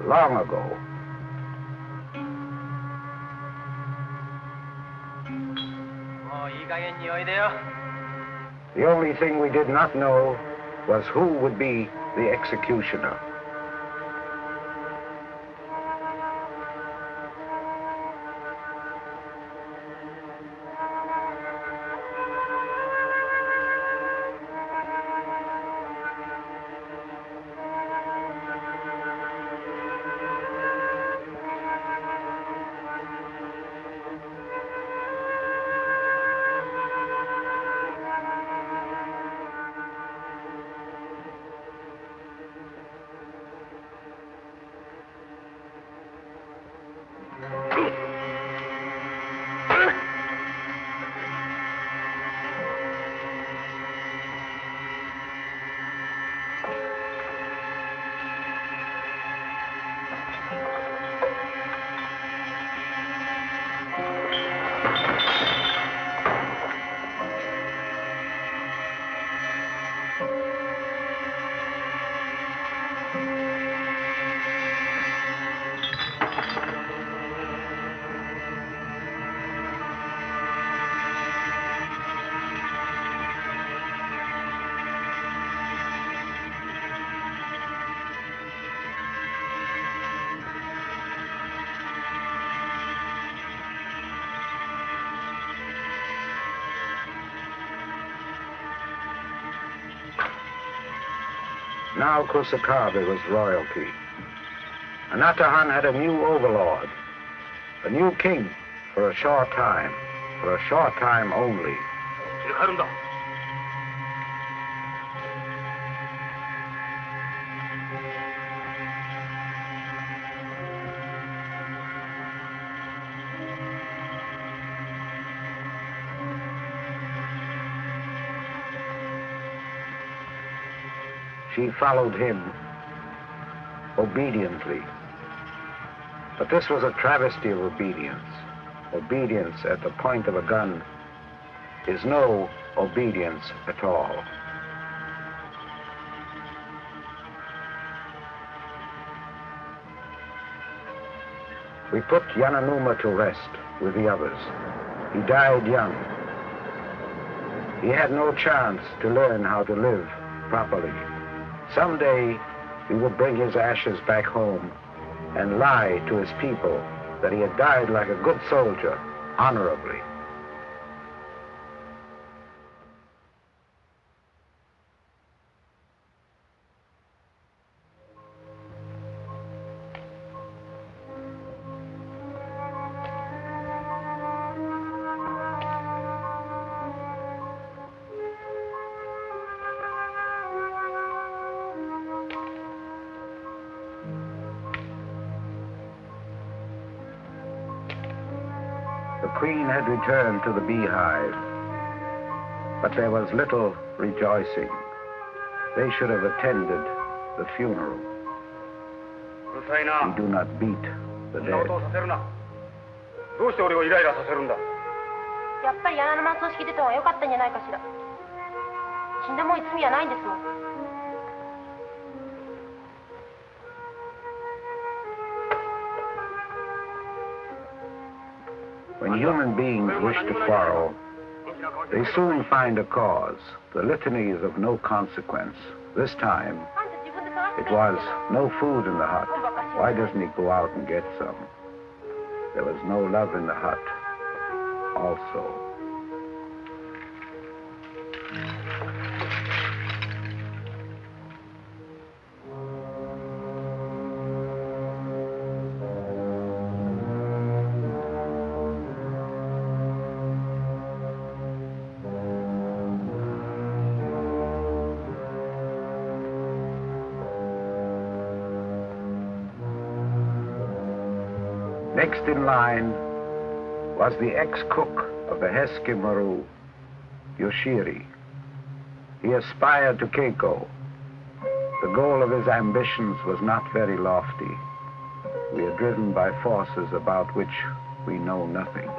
long ago. The only thing we did not know was who would be the executioner. Now Kusakabe was royalty. Anatahan had a new overlord, a new king for a short time only. She followed him obediently. But this was a travesty of obedience. Obedience at the point of a gun is no obedience at all. We put Yananuma to rest with the others. He died young. He had no chance to learn how to live properly. Someday, we would bring his ashes back home and lie to his people that he had died like a good soldier, honorably. The queen had returned to the beehive, but there was little rejoicing. They should have attended the funeral. We do not beat the dead. どうして俺をイライラさせるんだ。やっぱり柳の松を引き出た方が良かったんじゃないかしら。死んだもんに罪はないんですもん。 When human beings wish to quarrel, they soon find a cause. The litany is of no consequence. This time, it was no food in the hut. Why doesn't he go out and get some? There was no love in the hut also. Next in line was the ex-cook of the Heske-Maru, Yoshiri. He aspired to Keiko. The goal of his ambitions was not very lofty. We are driven by forces about which we know nothing.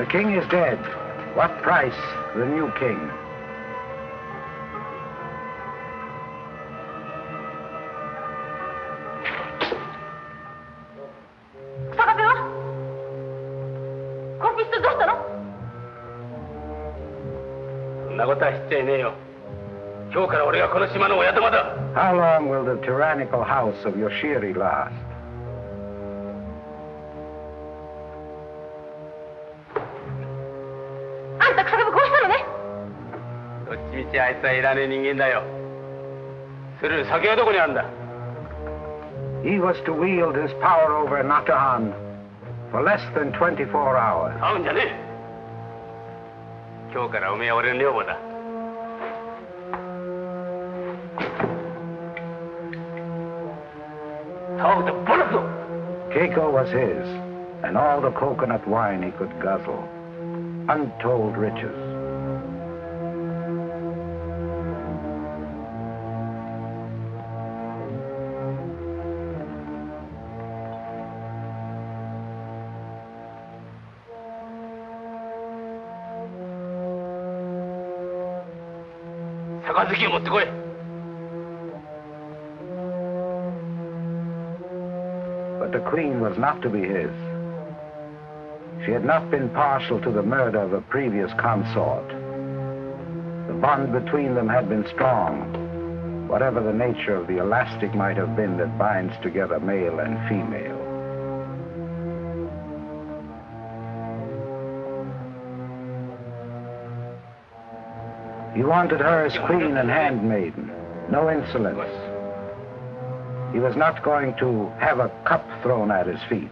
The king is dead. What price the new king? How long will the tyrannical house of Yoshiri last? He was to wield his power over Anatahan for less than 24 hours. Keiko was his, and all the coconut wine he could guzzle. Untold riches. But the queen was not to be his. She had not been partial to the murder of a previous consort. The bond between them had been strong, whatever the nature of the elastic might have been that binds together male and female. He wanted her as queen and handmaiden, no insolence. He was not going to have a cup thrown at his feet.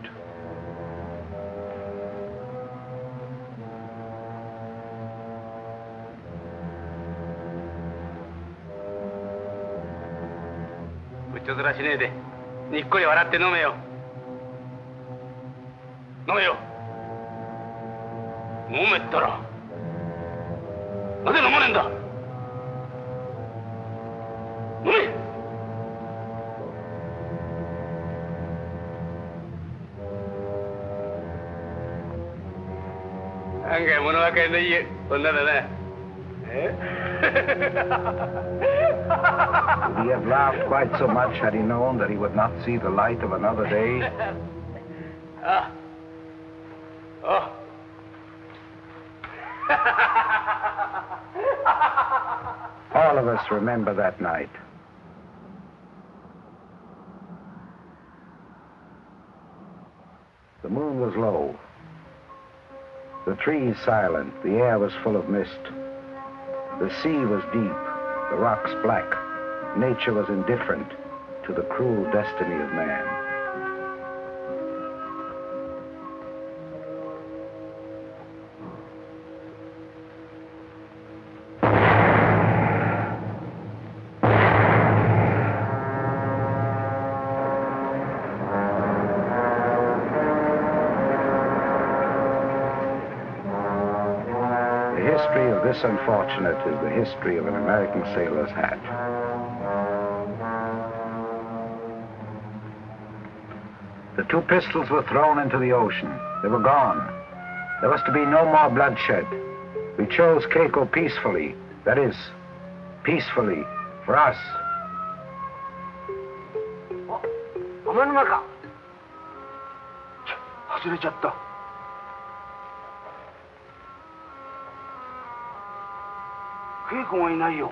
揉めったらなぜ飲まねえんだ。飲め。案外物分かりのいい女だな。Would he have laughed quite so much had he known that he would not see the light of another day? All of us remember that night. The moon was low. The trees silent. The air was full of mist. The sea was deep. The rocks black. Nature was indifferent to the cruel destiny of man. The history of this unfortunate is the history of an American sailor's hat. The 2 pistols were thrown into the ocean. They were gone. There was to be no more bloodshed. We chose Keiko peacefully. That is, peacefully for us. 雨の中。外れちゃった。Keiko がいないよ。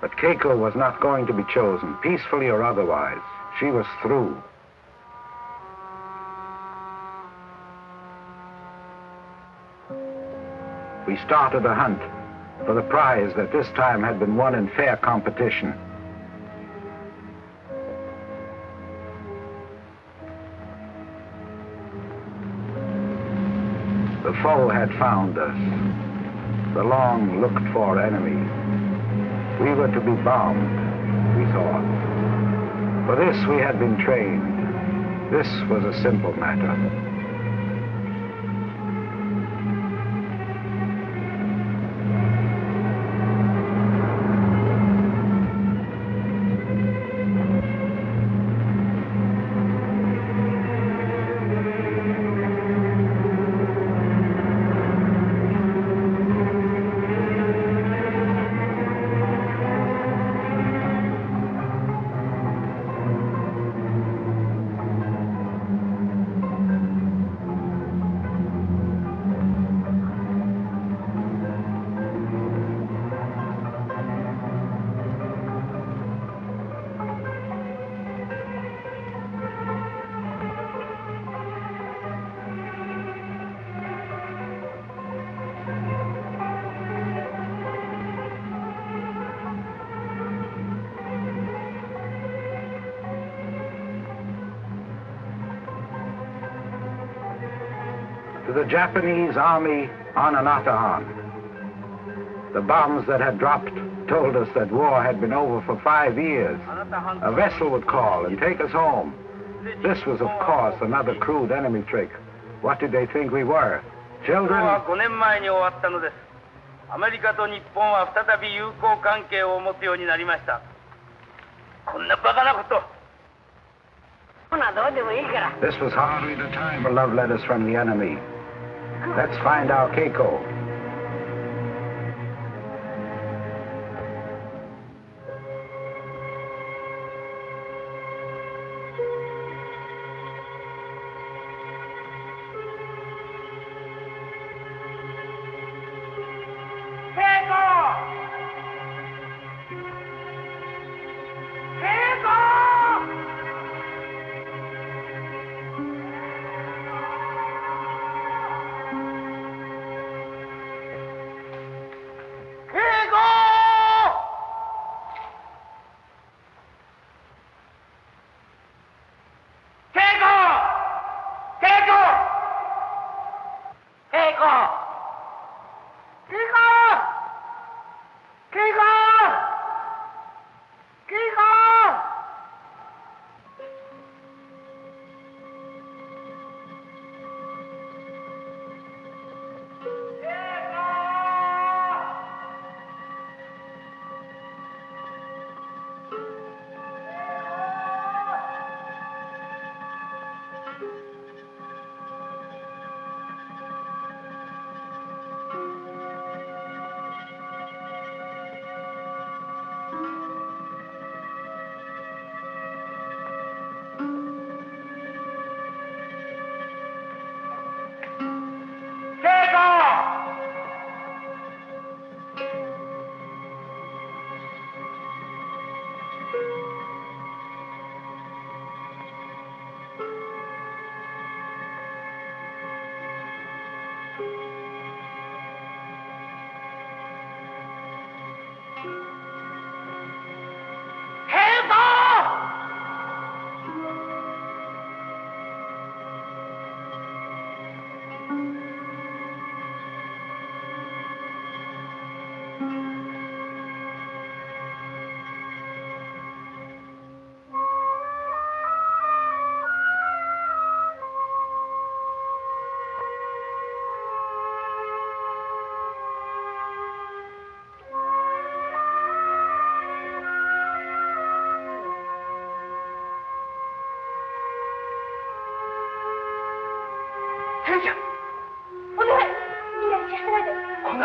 But Keiko was not going to be chosen, peacefully or otherwise. She was through. We started a hunt for the prize that this time had been won in fair competition. The foe had found us, the long looked-for enemy. We were to be bombed, we thought. For this we had been trained. This was a simple matter. To the Japanese army on Anatahan. The bombs that had dropped told us that war had been over for 5 years. A vessel would call and take us home. This was, of course, another crude enemy trick. What did they think we were? Children? 5年前に終わったのです。アメリカと日本は再び友好関係を持つようになりました。こんなバカなこと。 This was hardly the time for love letters from the enemy. Let's find our Keiko.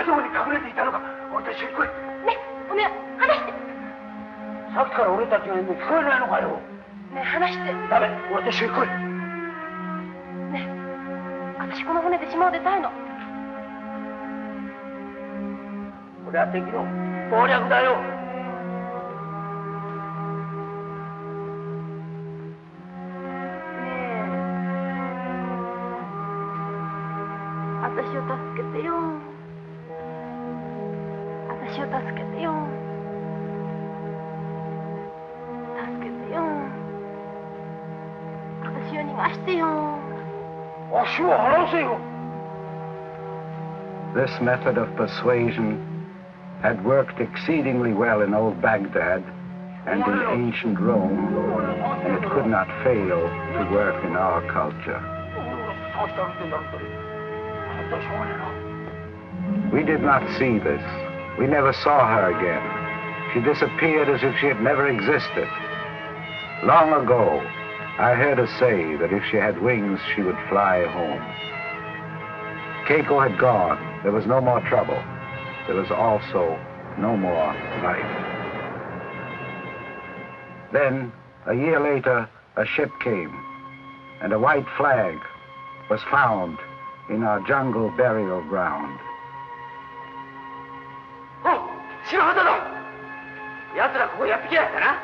はどこに隠れていたのか私と来い。ね、おめえ話して。さっきから俺たちが言うの聞こえないのかよ。ねえ話して。ダメ、私と来い。ねえ、私この船で島を出たいの。これは敵の謀略だよ。私を助けてよ。私を助けてよ。助けてよ。私を逃がしてよ。足を離せよ。This method of persuasion had worked exceedingly well in old Baghdad and in ancient Rome, and it could not fail to work in our culture. We did not see this. We never saw her again. She disappeared as if she had never existed. Long ago, I heard her say that if she had wings, she would fly home. Keiko had gone. There was no more trouble. There was also no more life. Then, a year later, a ship came, and a white flag was found in our jungle burial ground. あ、白旗だ。奴らここやってきやしたな。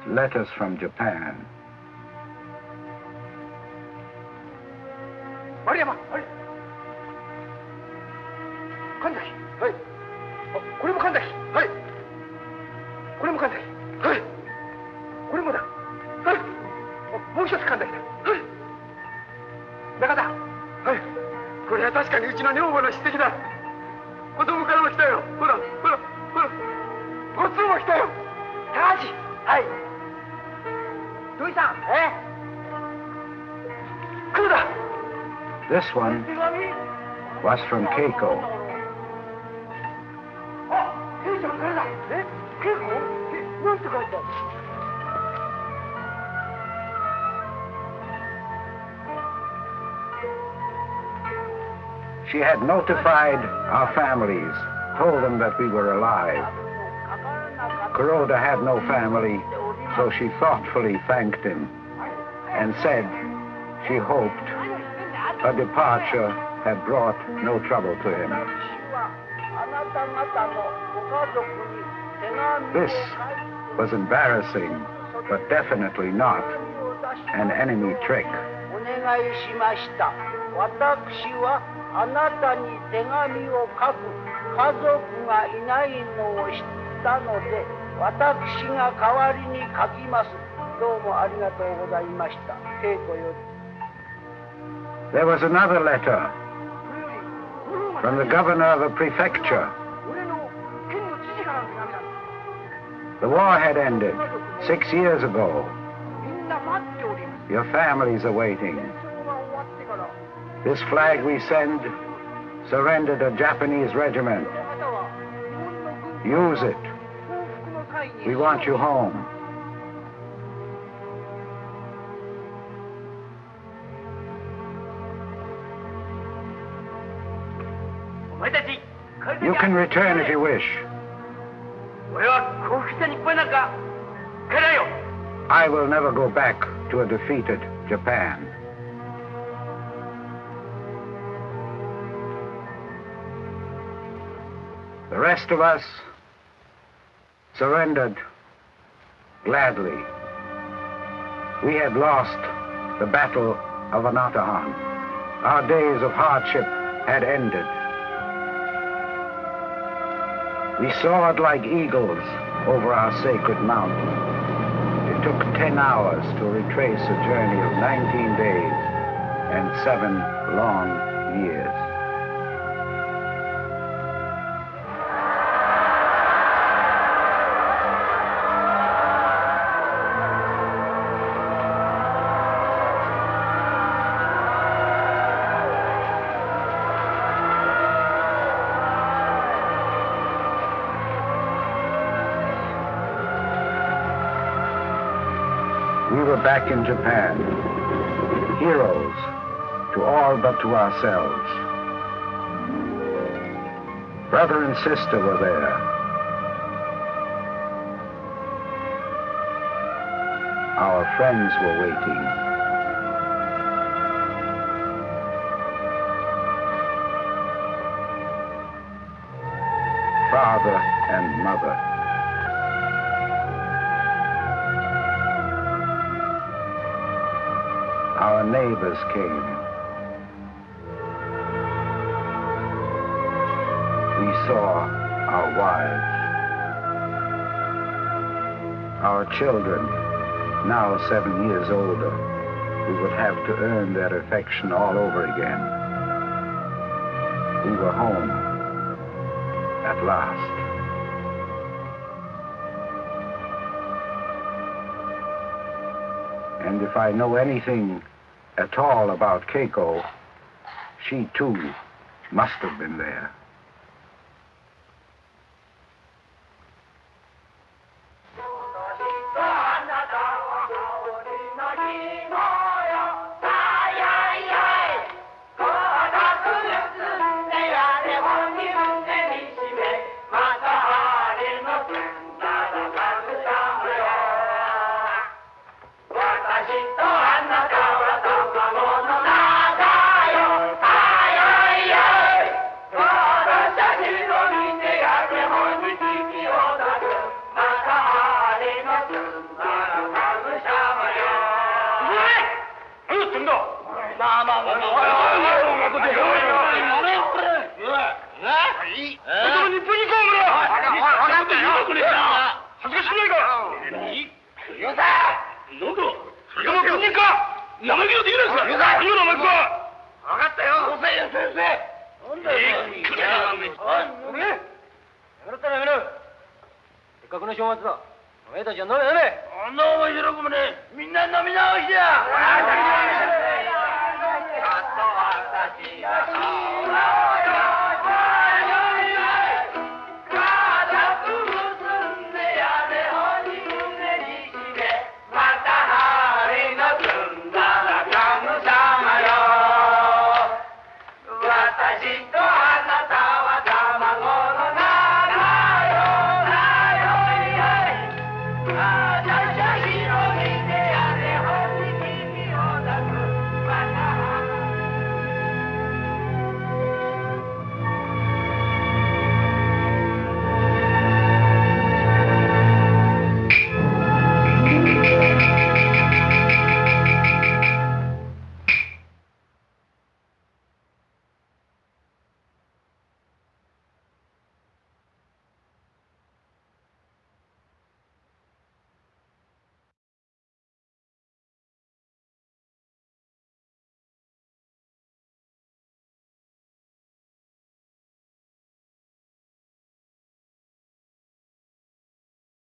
Letters from Japan. 丸山、はい。神崎、はい。あ、これも神崎、はい。これも神崎、はい。これもだ、はい。あ、もう一つ神崎だ、はい。中田、はい。これは確かにうちの女房の筆跡だ。子供からも来たよ。ほら、ほら、ほら。ごっつんも来たよ。高橋、はい。土井さん、来るだ。This one was from Keiko. She had notified our families, told them that we were alive. Kuroda had no family, so she thoughtfully thanked him and said she hoped her departure had brought no trouble to him. This was embarrassing, but definitely not an enemy trick. 私はあなたに手紙を書く家族がいないのを知ったので、私が代わりに書きます。どうもありがとうございました。稽古より。There was another letter from the governor of a prefecture. The war had ended 6 years ago. Your families are waiting. This flag we send surrendered a Japanese regiment. Use it. We want you home. You can return if you wish. I will never go back to a defeated Japan. The rest of us surrendered gladly. We had lost the Battle of Anatahan. Our days of hardship had ended. We soared like eagles over our sacred mountain. It took 10 hours to retrace a journey of 19 days and 7 long years. back in Japan, heroes to all but to ourselves. Brother and sister were there. Our friends were waiting. Father and mother. Our neighbors came. We saw our wives. Our children, now 7 years older, we would have to earn their affection all over again. We were home at last. And if I know anything at all about Keiko, she too must have been there.